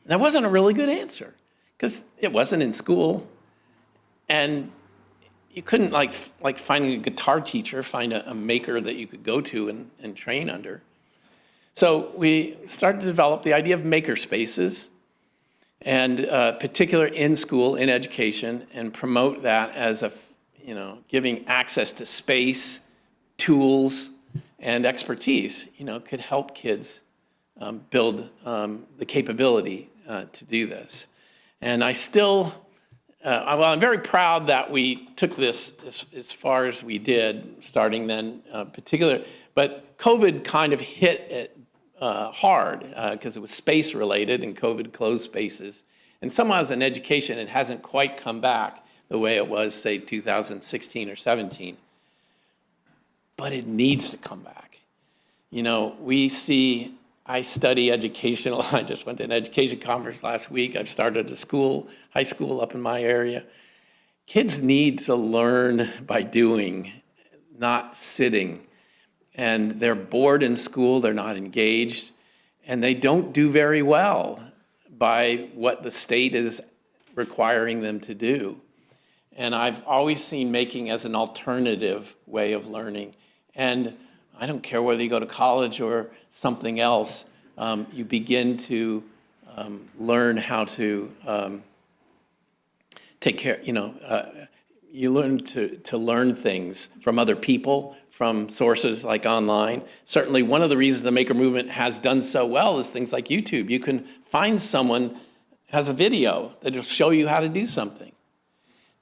And that wasn't a really good answer, because it wasn't in school, and you couldn't, like finding a guitar teacher, find a maker that you could go to and train under. So we started to develop the idea of maker spaces, and particular in school, in education, and promote that as giving access to space, tools, and expertise, could help kids build the capability to do this. And I still, I'm very proud that we took this as far as we did, starting then particular, but COVID kind of hit it hard because it was space related and COVID closed spaces. And somehow as an education, it hasn't quite come back the way it was, say, 2016 or 17. But it needs to come back. I study educational, I just went to an education conference last week. I've started a high school up in my area. Kids need to learn by doing, not sitting. And they're bored in school, they're not engaged, and they don't do very well by what the state is requiring them to do. And I've always seen making as an alternative way of learning. And I don't care whether you go to college or something else, you begin to learn how to take care, you learn to learn things from other people, from sources like online. Certainly one of the reasons the maker movement has done so well is things like YouTube. You can find someone has a video that will show you how to do something.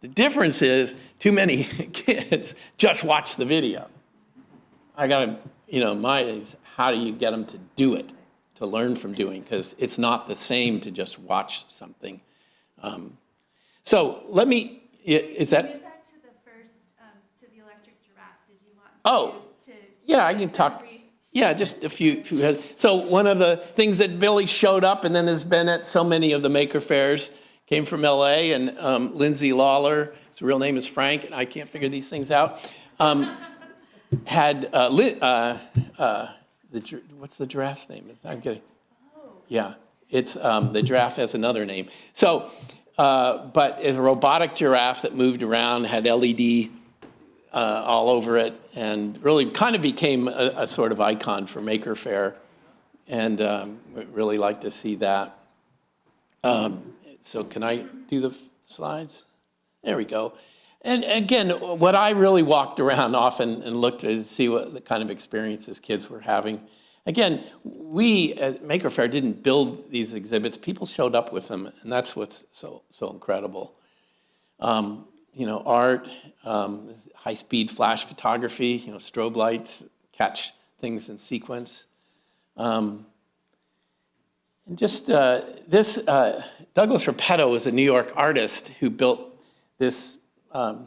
The difference is too many kids just watch the video. I gotta, my is how do you get them to do it, to learn from doing, because it's not the same to just watch something. So let me, is that? Get back to the first, to the electric giraffe. Did you want to? Yeah, I can talk. Yeah, just a few. So one of the things that Billy showed up and then has been at so many of the Maker Fairs came from LA, and Lindsay Lawler, his real name is Frank, and I can't figure these things out, had, what's the giraffe's name? I'm kidding. Yeah, it's, the giraffe has another name. So, but it's a robotic giraffe that moved around, had LED all over it, and really kind of became a sort of icon for Maker Faire, and really like to see that. So can I do the slides? There we go. And again, what I really walked around often and looked to see what the kind of experiences kids were having. Again, we at Maker Faire didn't build these exhibits. People showed up with them, and that's what's so incredible. Art, high-speed flash photography, strobe lights catch things in sequence. And just Douglas Repetto was a New York artist who built this art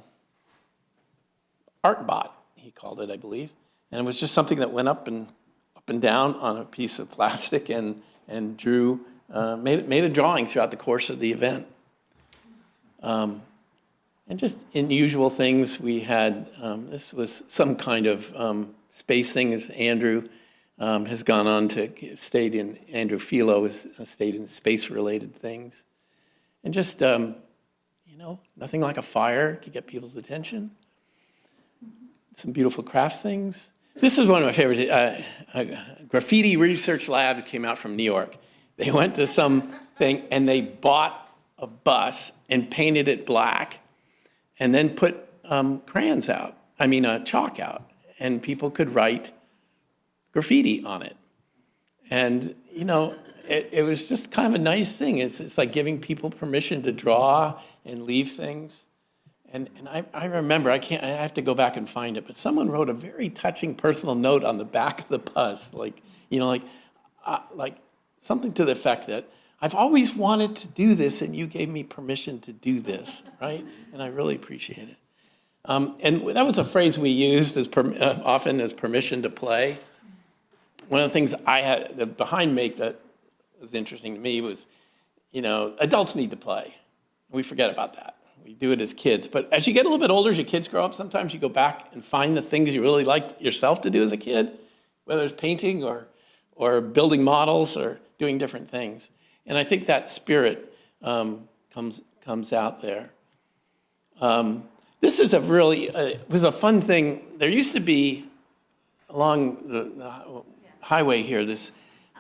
bot, he called it, I believe. And it was just something that went up and down on a piece of plastic and drew, made a drawing throughout the course of the event. And just unusual things we had, this was some kind of space thing, as Andrew has gone on to stayed in, Andrew Philo has stayed in space-related things. And just, nothing like a fire to get people's attention. Some beautiful craft things. This is one of my favorites. A graffiti research lab came out from New York. They went to some thing and they bought a bus and painted it black and then put crayons out, chalk out, and people could write graffiti on it. And, it was just kind of a nice thing. It's like giving people permission to draw and leave things. And I remember, I have to go back and find it, but someone wrote a very touching personal note on the back of the bus, like something to the effect that, I've always wanted to do this and you gave me permission to do this, right? And I really appreciate it. And that was a phrase we used often as permission to play. One of the things I had behind Make that was interesting to me was, adults need to play. We forget about that. We do it as kids. But as you get a little bit older, as your kids grow up, sometimes you go back and find the things you really liked yourself to do as a kid, whether it's painting or building models or doing different things. And I think that spirit comes out there. This is was a fun thing. There used to be along the highway here this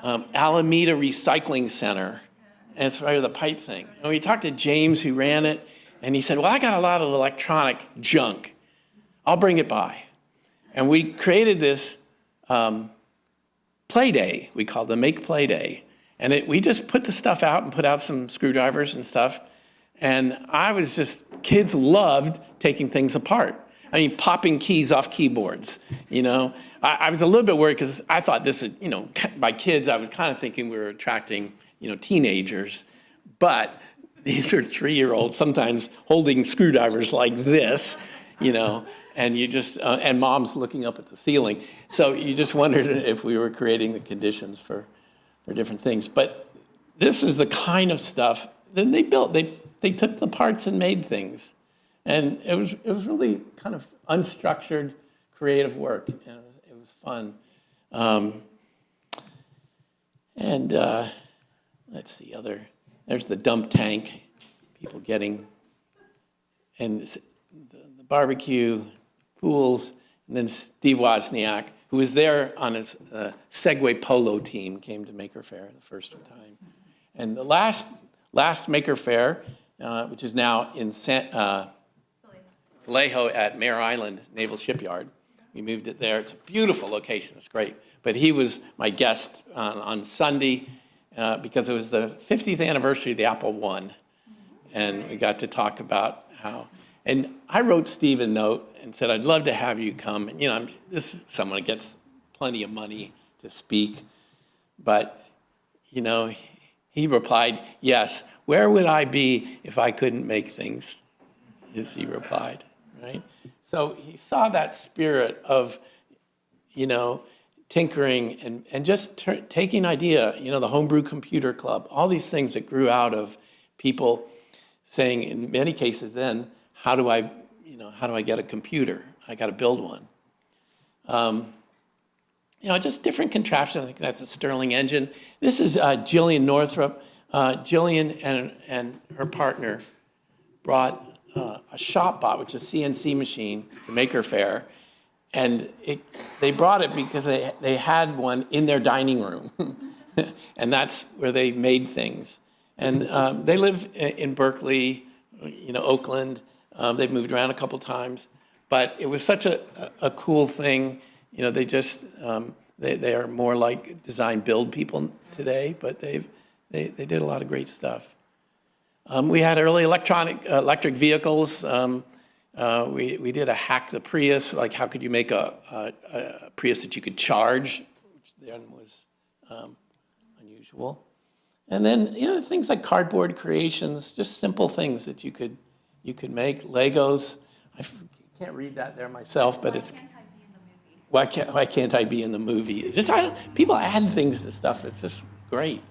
Alameda Recycling Center, and it's right with the pipe thing. And we talked to James who ran it, and he said, well, I got a lot of electronic junk. I'll bring it by. And we created this play day, we called it Make Play Day. And we just put the stuff out and put out some screwdrivers and stuff. And kids loved taking things apart. Popping keys off keyboards, I was a little bit worried because I thought this, by kids, I was kind of thinking we were attracting, teenagers. But these are 3-year-olds, sometimes holding screwdrivers like this, and you just, and mom's looking up at the ceiling. So you just wondered if we were creating the conditions for different things. But this is the kind of stuff that they built. They took the parts and made things. And it was really kind of unstructured, creative work. And it was fun. Let's see, there's the dump tank, people getting, and the barbecue, pools, and then Steve Wozniak, who was there on his Segway polo team, came to Maker Faire the first time. And the last Maker Faire, which is now in Vallejo at Mare Island Naval Shipyard. We moved it there. It's a beautiful location. It's great. But he was my guest on Sunday because it was the 50th anniversary of the Apple I. And we got to talk about how, and I wrote Steve a note and said, I'd love to have you come. And, this is someone who gets plenty of money to speak. But, he replied, yes, where would I be if I couldn't make things? As he replied, right? So he saw that spirit of, tinkering and just taking idea, the Homebrew Computer Club, all these things that grew out of people saying, in many cases then, how do I get a computer? I got to build one. Just different contraptions. I think that's a Stirling engine. This is Jillian Northrup. Jillian and her partner brought a ShopBot, which is a CNC machine, to Maker Faire. And they brought it because they had one in their dining room. And that's where they made things. And they live in Berkeley, Oakland. They've moved around a couple times. But it was such a cool thing. They just, they are more like design build people today, but they did a lot of great stuff. We had early electric vehicles. We did a hack the Prius, like how could you make a Prius that you could charge, which then was unusual. And then, things like cardboard creations, just simple things that you could make. Legos. I can't read that there myself, but it's. Why can't I be in the movie? People add things to stuff. It's just great.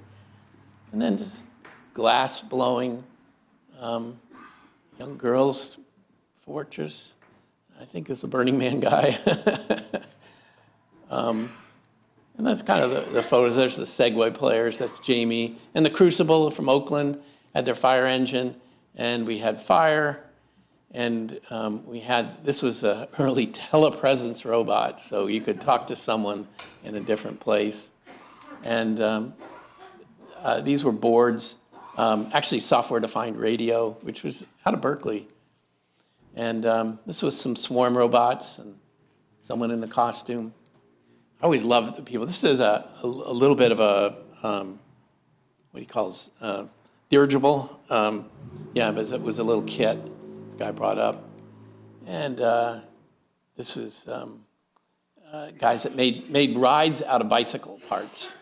And then just glass blowing, young girls, fortress. I think it's the Burning Man guy. And that's kind of the photos. There's the Segway players. That's Jamie. And the Crucible from Oakland had their fire engine. And we had fire. And this was an early telepresence robot. So you could talk to someone in a different place. And these were boards, actually software-defined radio, which was out of Berkeley. And this was some swarm robots and someone in a costume. I always loved the people. This is a little bit of a, what he calls, dirigible. But it was a little kit the guy brought up. And this was guys that made rides out of bicycle parts.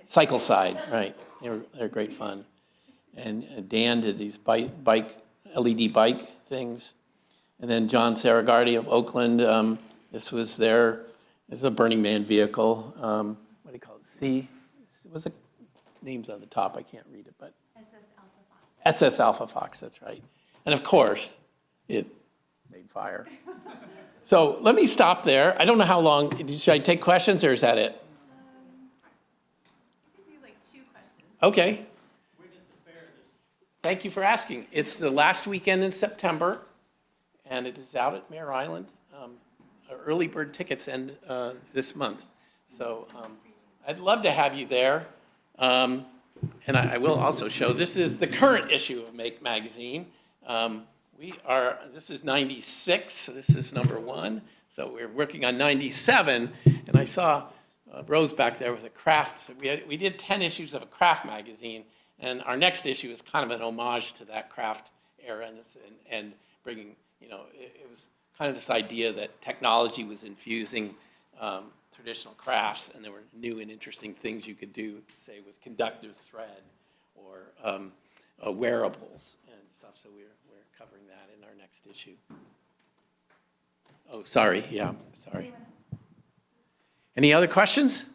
Cycle side, right. They're great fun. And Dan did these LED bike things. And then John Saragardi of Oakland, this was this is a Burning Man vehicle. What do you call it? What's the names on the top? I can't read it, but. SS Alpha Fox, that's right. And of course, it made fire. So let me stop there. I don't know how long. Should I take questions or is that it? You could do like 2 questions. Okay. Thank you for asking. It's the last weekend in September, and it is out at Mare Island. Early bird tickets end this month. So I'd love to have you there. And I will also show, this is the current issue of Make Magazine. This is 96, this is number 1. So we're working on 97, and I saw Rose back there with a craft. So we did 10 issues of a craft magazine, and our next issue is kind of an homage to that craft era and bringing, it was kind of this idea that technology was infusing traditional crafts, and there were new and interesting things you could do, say, with conductive thread or wearables and stuff. So we're covering that in our next issue. Oh, sorry. Yeah, sorry. Any other questions?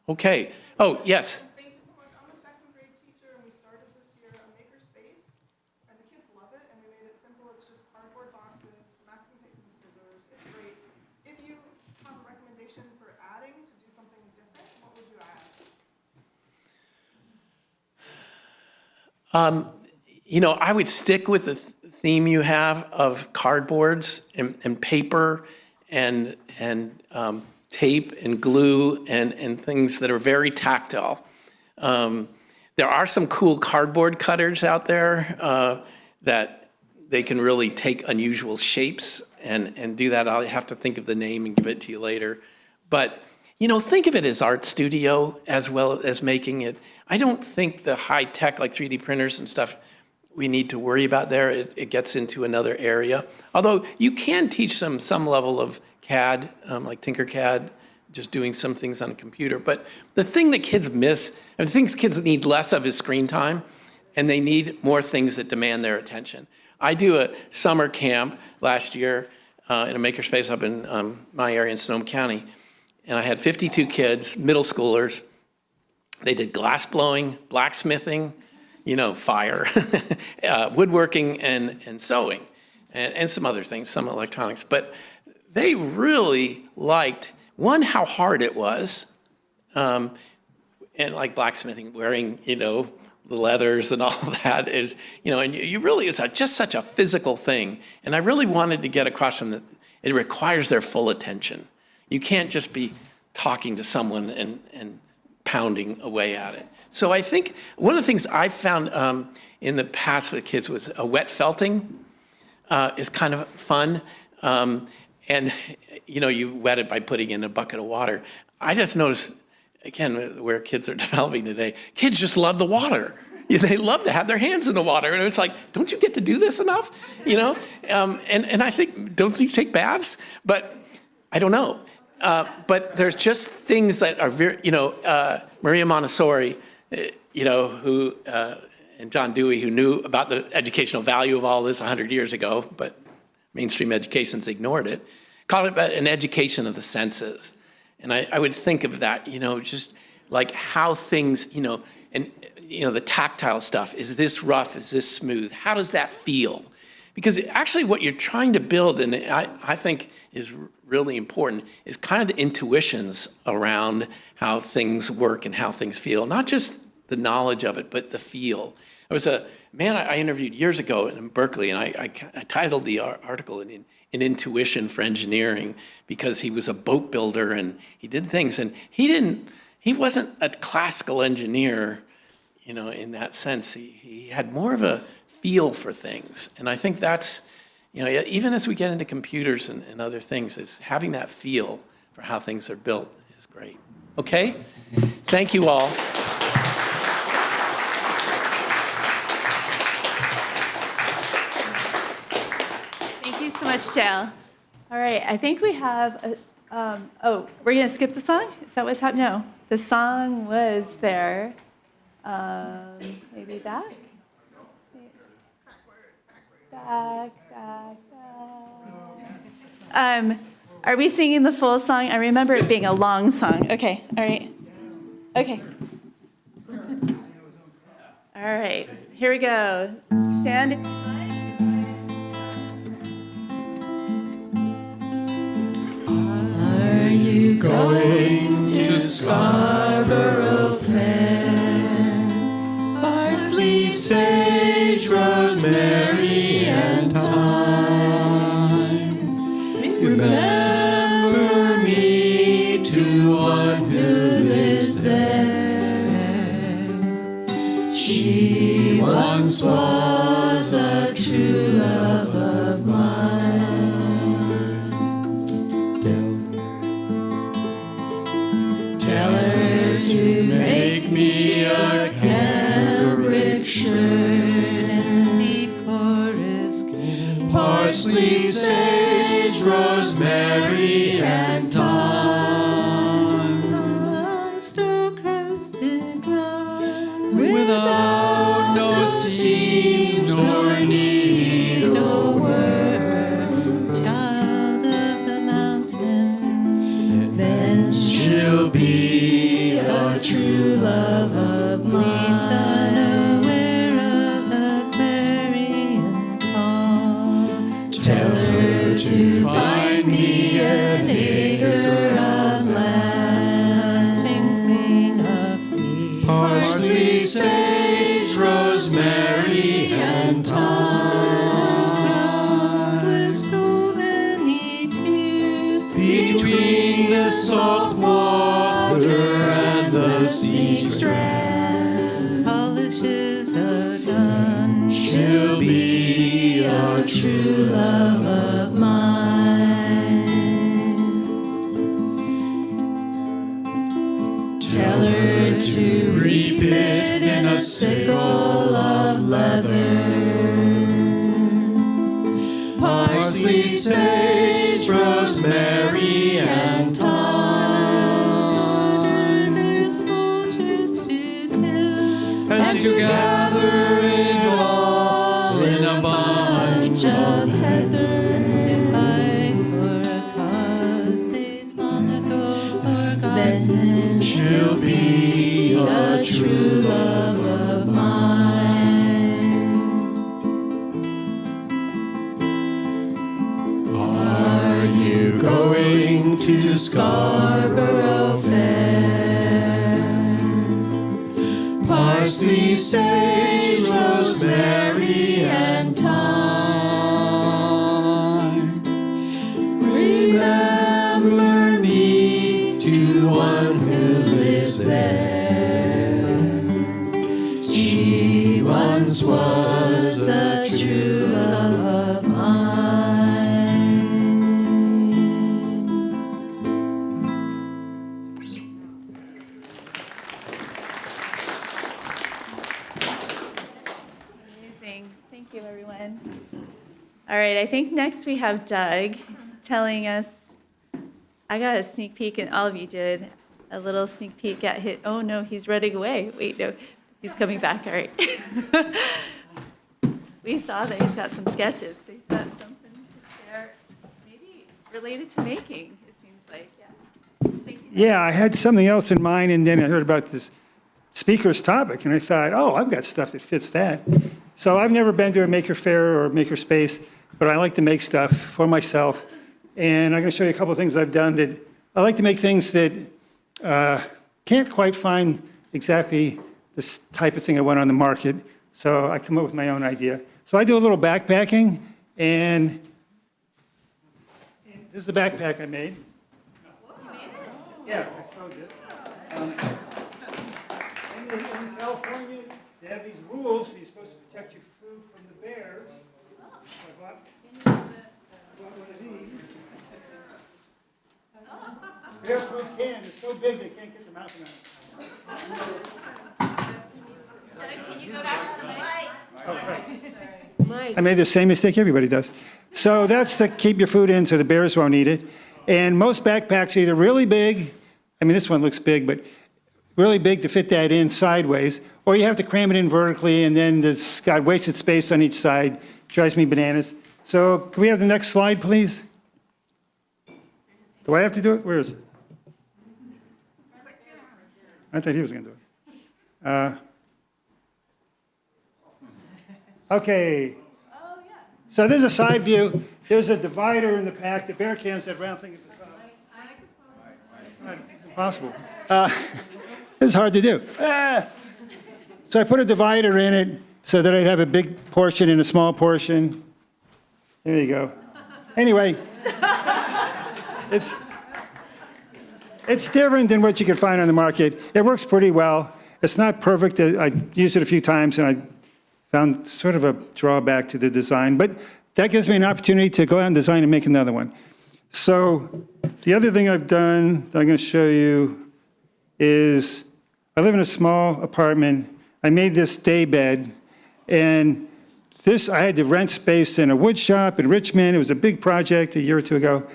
Okay. Oh, yes. Thank you so much. I'm a 2nd grade teacher, and we started this year a makerspace, and the kids love it, and we made it simple. It's just cardboard boxes, masking tape and scissors. It's great. If you have a recommendation for adding to do something different, what would you add? I would stick with the theme you have of cardboards and paper and tape and glue and things that are very tactile. There are some cool cardboard cutters out there that they can really take unusual shapes and do that. I'll have to think of the name and give it to you later. But, think of it as art studio as well as making it. I don't think the high tech like 3D printers and stuff we need to worry about there. It gets into another area. Although you can teach them some level of CAD, like Tinkercad, just doing some things on a computer. But the thing that kids miss, and the things kids need less of is screen time, and they need more things that demand their attention. I do a summer camp last year in a makerspace up in my area in Sonoma County, and I had 52 kids, middle schoolers. They did glass blowing, blacksmithing, fire, woodworking and sewing, and some other things, some electronics. But they really liked, one, how hard it was, and like blacksmithing, wearing, the leathers and all that is, and you really, it's just such a physical thing. And I really wanted to get across from that it requires their full attention. You can't just be talking to someone and pounding away at it. So I think one of the things I found in the past with kids was a wet felting is kind of fun. And, you wet it by putting in a bucket of water. I just noticed, again, where kids are developing today, kids just love the water. They love to have their hands in the water. And it's like, don't you get to do this enough? And I think, don't you take baths? But I don't know. But there's just things that are very, Maria Montessori and John Dewey, who knew about the educational value of all this 100 years ago, but mainstream education's ignored it, called it an education of the senses. And I would think of that, just like how things, and the tactile stuff, is this rough, is this smooth? How does that feel? Because actually what you're trying to build, and I think is really important, is kind of the intuitions around how things work and how things feel, not just the knowledge of it, but the feel. There was a man I interviewed years ago in Berkeley, and I titled the article in Intuition for Engineering, because he was a boat builder and he did things, and he wasn't a classical engineer, in that sense. He had more of a feel for things. And I think that's, even as we get into computers and other things, is having that feel for how things are built is great. Okay? Thank you all. Thank you so much, Dale. All right, I think we have, we're going to skip the song? Is that what's happening? No, the song was there. Maybe back? Back. Are we singing the full song? I remember it being a long song. Okay, all right. Okay. All right, here we go. Stand in line. Are you going to Scarborough Fair? Parsley, sage, rosemary, and thyme. Remember me to one who lives there. She once was a true love of mine. Tell her to make me a cambric shirt and a deep forest green. Parsley, sage, rosemary, and thyme. Snow-crested ground without no seams nor need or worm. Child of the mountain, then she'll be a true love of mine. Sleeps unaware of the clarion call. Tell her to find me an acre of land, a sprinkling of leaves. Parsley, sage, rosemary, and thyme. With so many tears between the salt water and the sea strand, polishes a gun. She'll be a true love of mine. Tell her to reap it in a sickle of leather. Parsley, sage, rosemary, and thyme. Their soldiers to kill and to gather it all in a bunch of heather. And to fight for a cause they've long ago forgotten. She'll be a true love of mine. Are you going to Scarborough Fair? Parsley, sage, rosemary, and thyme. Remember me to one who lives there. She once was a true love of mine. Amazing. Thank you, everyone. All right, I think next we have Doug telling us, I got a sneak peek, and all of you did, a little sneak peek at his, oh no, he's running away. Wait, no, he's coming back, all right. We saw that he's got some sketches, so he's got something to share, maybe related to making, it seems like, yeah. Thank you. Yeah, I had something else in mind, and then I heard about this speaker's topic, and I thought, oh, I've got stuff that fits that. So I've never been to a maker fair or a maker space, but I like to make stuff for myself. And I'm going to show you a couple of things I've done that I like to make things that can't quite find exactly this type of thing I want on the market. So I come up with my own idea. So I do a little backpacking, and this is the backpack I made. Yeah, I showed it. In California, they have these rules. You're supposed to protect your food from the bears. I bought one of these. Bear food can. They're so big they can't get their mouth around it. Can you go back to the mic? Oh, right. Mike, I made the same mistake everybody does. So that's to keep your food in so the bears won't eat it. And most backpacks are either really big, I mean, this one looks big, but really big to fit that in sideways, or you have to cram it in vertically, and then it's got wasted space on each side. Drives me bananas. So can we have the next slide, please? Do I have to do it? Where is it? I thought he was going to do it. Okay. So this is a side view. There's a divider in the pack. The bear cans, that round thing at the top. It's impossible. This is hard to do. So I put a divider in it so that I'd have a big portion and a small portion. There you go. Anyway, it's different than what you can find on the market. It works pretty well. It's not perfect. I used it a few times, and I found sort of a drawback to the design. But that gives me an opportunity to go out and design and make another one. So the other thing I've done that I'm going to show you is I live in a small apartment. I made this day bed, and this, I had to rent space in a wood shop in Richmond. It was a big project a year or two ago,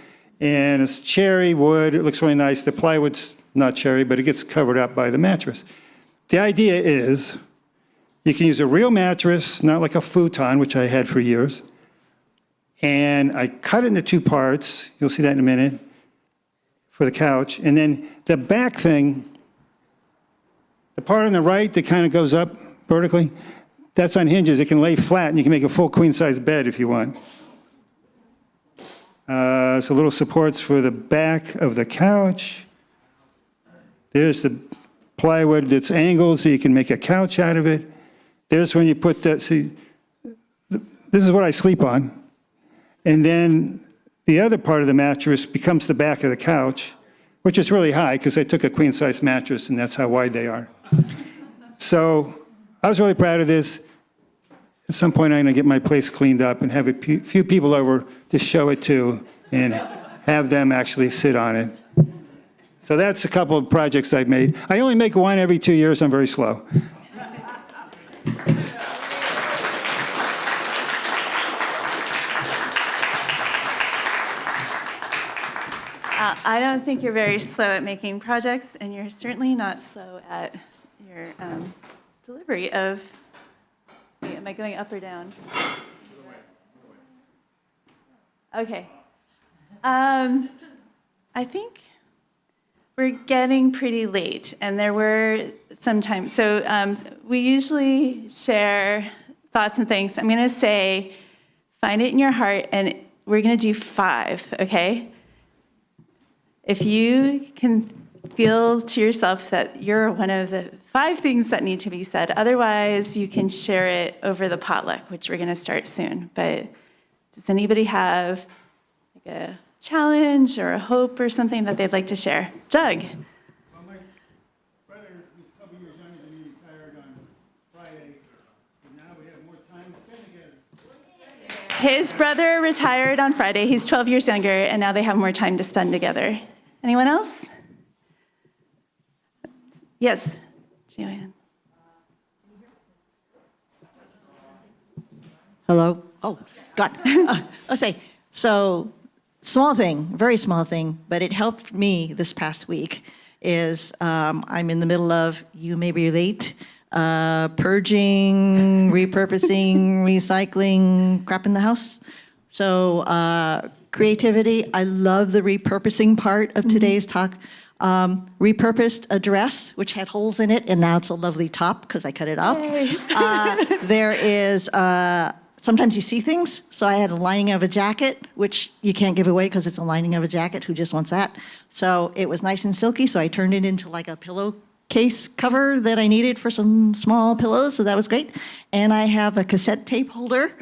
and it's cherry wood. It looks really nice. The plywood's not cherry, but it gets covered up by the mattress. The idea is you can use a real mattress, not like a futon, which I had for years, and I cut it into two parts. You'll see that in a minute for the couch. And then the back thing, the part on the right that kind of goes up vertically, that's on hinges. It can lay flat, and you can make a full queen-size bed if you want. So little supports for the back of the couch. There's the plywood that's angled, so you can make a couch out of it. There's when you put that, see, this is what I sleep on. And then the other part of the mattress becomes the back of the couch, which is really high because I took a queen-size mattress, and that's how wide they are. So I was really proud of this. At some point, I'm going to get my place cleaned up and have a few people over to show it to and have them actually sit on it. So that's a couple of projects I've made. I only make one every 2 years. I'm very slow. I don't think you're very slow at making projects, and you're certainly not slow at your delivery of, wait, am I going up or down? Okay. I think we're getting pretty late, and there were some times. So we usually share thoughts and things. I'm going to say, find it in your heart, and we're going to do 5, okay? If you can feel to yourself that you're one of the 5 things that need to be said, otherwise you can share it over the potluck, which we're going to start soon. But does anybody have like a challenge or a hope or something that they'd like to share? Doug. Well, my brother, who's a couple years younger than me, retired on Friday, and now we have more time to spend together. His brother retired on Friday. He's 12 years younger, and now they have more time to spend together. Anyone else? Yes, Joanne. Hello? Oh, God. Let's say, so small thing, very small thing, but it helped me this past week. is I'm in the middle of, you may relate, purging, repurposing, recycling, crap in the house. So creativity, I love the repurposing part of today's talk. Repurposed a dress, which had holes in it, and now it's a lovely top because I cut it off. There is, sometimes you see things. So I had a lining of a jacket, which you can't give away because it's a lining of a jacket. Who just wants that? So it was nice and silky, so I turned it into like a pillowcase cover that I needed for some small pillows, so that was great. And I have a cassette tape holder.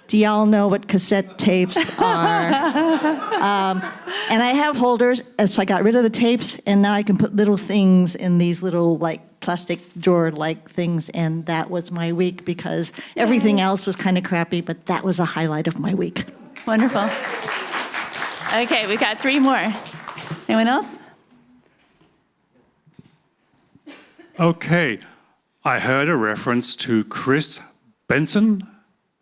Do y'all know what cassette tapes are? And I have holders, and so I got rid of the tapes, and now I can put little things in these little like plastic drawer-like things, and that was my week because everything else was kind of crappy, but that was a highlight of my week. Wonderful. Okay, we got 3 more. Anyone else? Okay, I heard a reference to Chris Benson,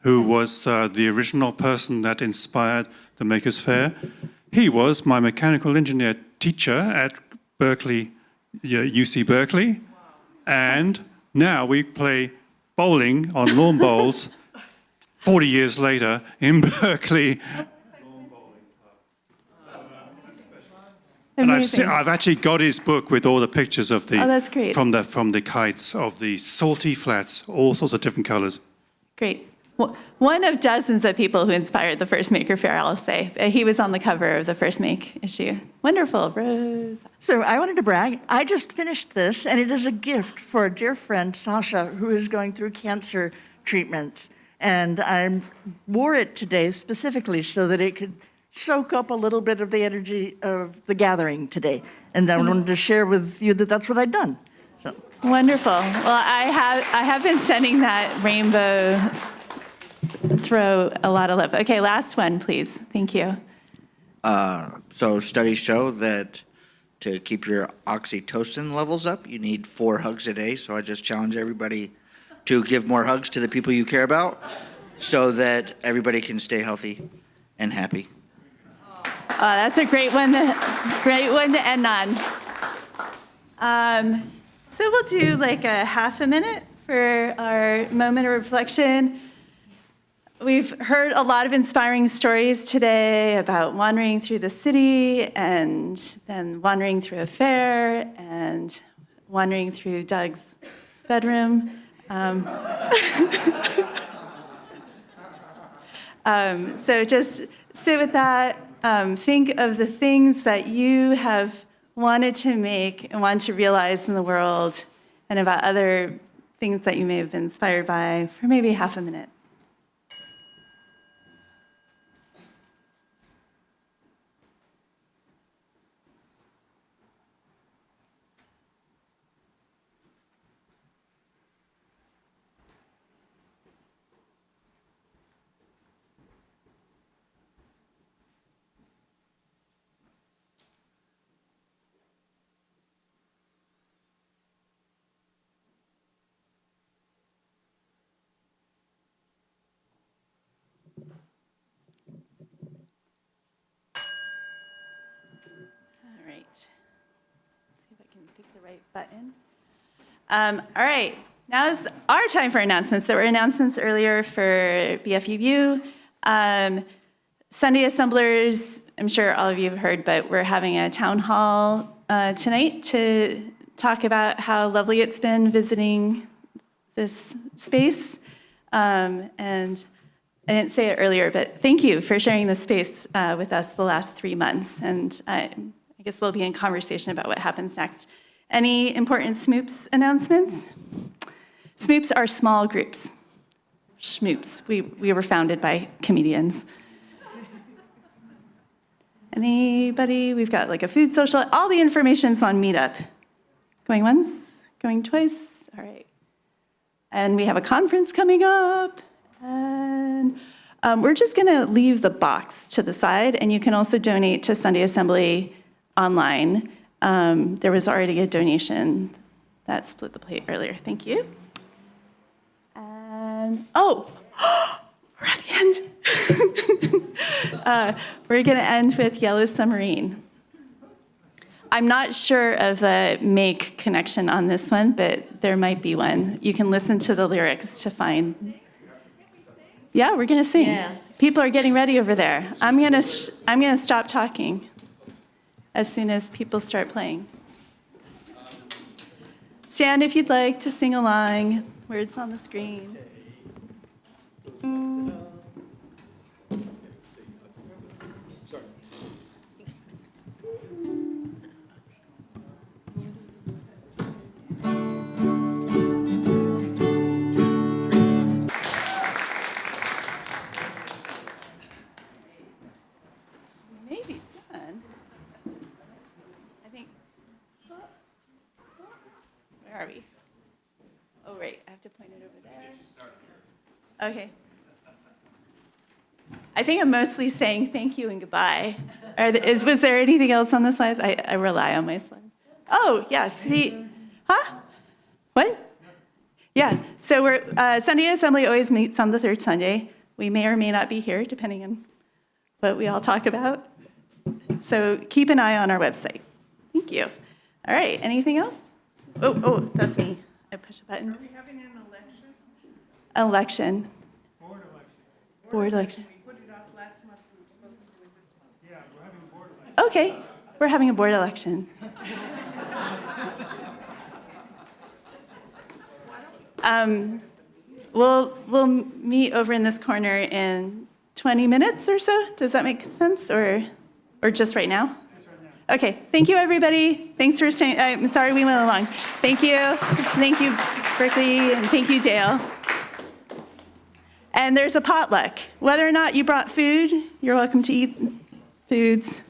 who was the original person that inspired the Makers Faire. He was my mechanical engineer teacher at Berkeley, UC Berkeley, and now we play bowling on lawn bowls 40 years later in Berkeley. And I've actually got his book with all the pictures of the that's great. from the kites of the salty flats, all sorts of different colors. Great. One of dozens of people who inspired the first Maker Faire, I'll say. He was on the cover of the first Make issue. Wonderful, Rose. So I wanted to brag. I just finished this, and it is a gift for a dear friend, Sasha, who is going through cancer treatment. And I wore it today specifically so that it could soak up a little bit of the energy of the gathering today. And I wanted to share with you that that's what I'd done. So. Wonderful. Well, I have been sending that rainbow throw a lot of love. Okay, last one, please. Thank you. So studies show that to keep your oxytocin levels up, you need 4 hugs a day. So I just challenge everybody to give more hugs to the people you care about so that everybody can stay healthy and happy. That's a great one to end on. So we'll do like a half a minute for our moment of reflection. We've heard a lot of inspiring stories today about wandering through the city and then wandering through a fair and wandering through Doug's bedroom. So just sit with that. Think of the things that you have wanted to make and want to realize in the world and about other things that you may have been inspired by for maybe half a minute. Button. All right, now is our time for announcements. There were announcements earlier for BFUU. Sunday Assemblers, I'm sure all of you have heard, but we're having a town hall tonight to talk about how lovely it's been visiting this space. And I didn't say it earlier, but thank you for sharing this space with us the last 3 months. And I guess we'll be in conversation about what happens next. Any important SMOOPs announcements? SMOOPs are small groups. Schmoops. We were founded by comedians. Anybody? We've got like a food social. All the information's on Meetup. Going once? Going twice? All right. And we have a conference coming up. And we're just going to leave the box to the side, and you can also donate to Sunday Assembly online. There was already a donation that split the plate earlier. Thank you. And, we're at the end. We're going to end with Yellow Submarine. I'm not sure of a make connection on this one, but there might be one. You can listen to the lyrics to find. Yeah, we're gonna sing. Yeah. People are getting ready over there. I'm gonna stop talking as soon as people start playing. Stand if you'd like to sing along. Words on the screen. Maybe done. I think. Where are we? Oh, right. I have to point it over there. Okay. I think I'm mostly saying thank you and goodbye. Was there anything else on the slides? I rely on my slides. Oh, yeah. See, huh? What? Yeah. So we're Sunday Assembly always meets on the third Sunday. We may or may not be here, depending on what we all talk about. So keep an eye on our website. Thank you. All right. Anything else? Oh, that's me. I push a button. Are we having an election? Election. Board election. Board election. We put it off last month, we were supposed to do it this month. Yeah, we're having a board election. Okay. We're having a board election. We'll meet over in this corner in 20 minutes or so. Does that make sense, or just right now? Just right now. Okay. Thank you, everybody. Thanks for staying. I'm sorry we went along. Thank you, Berkeley, and thank you, Dale. And there's a potluck. Whether or not you brought food, you're welcome to eat foods.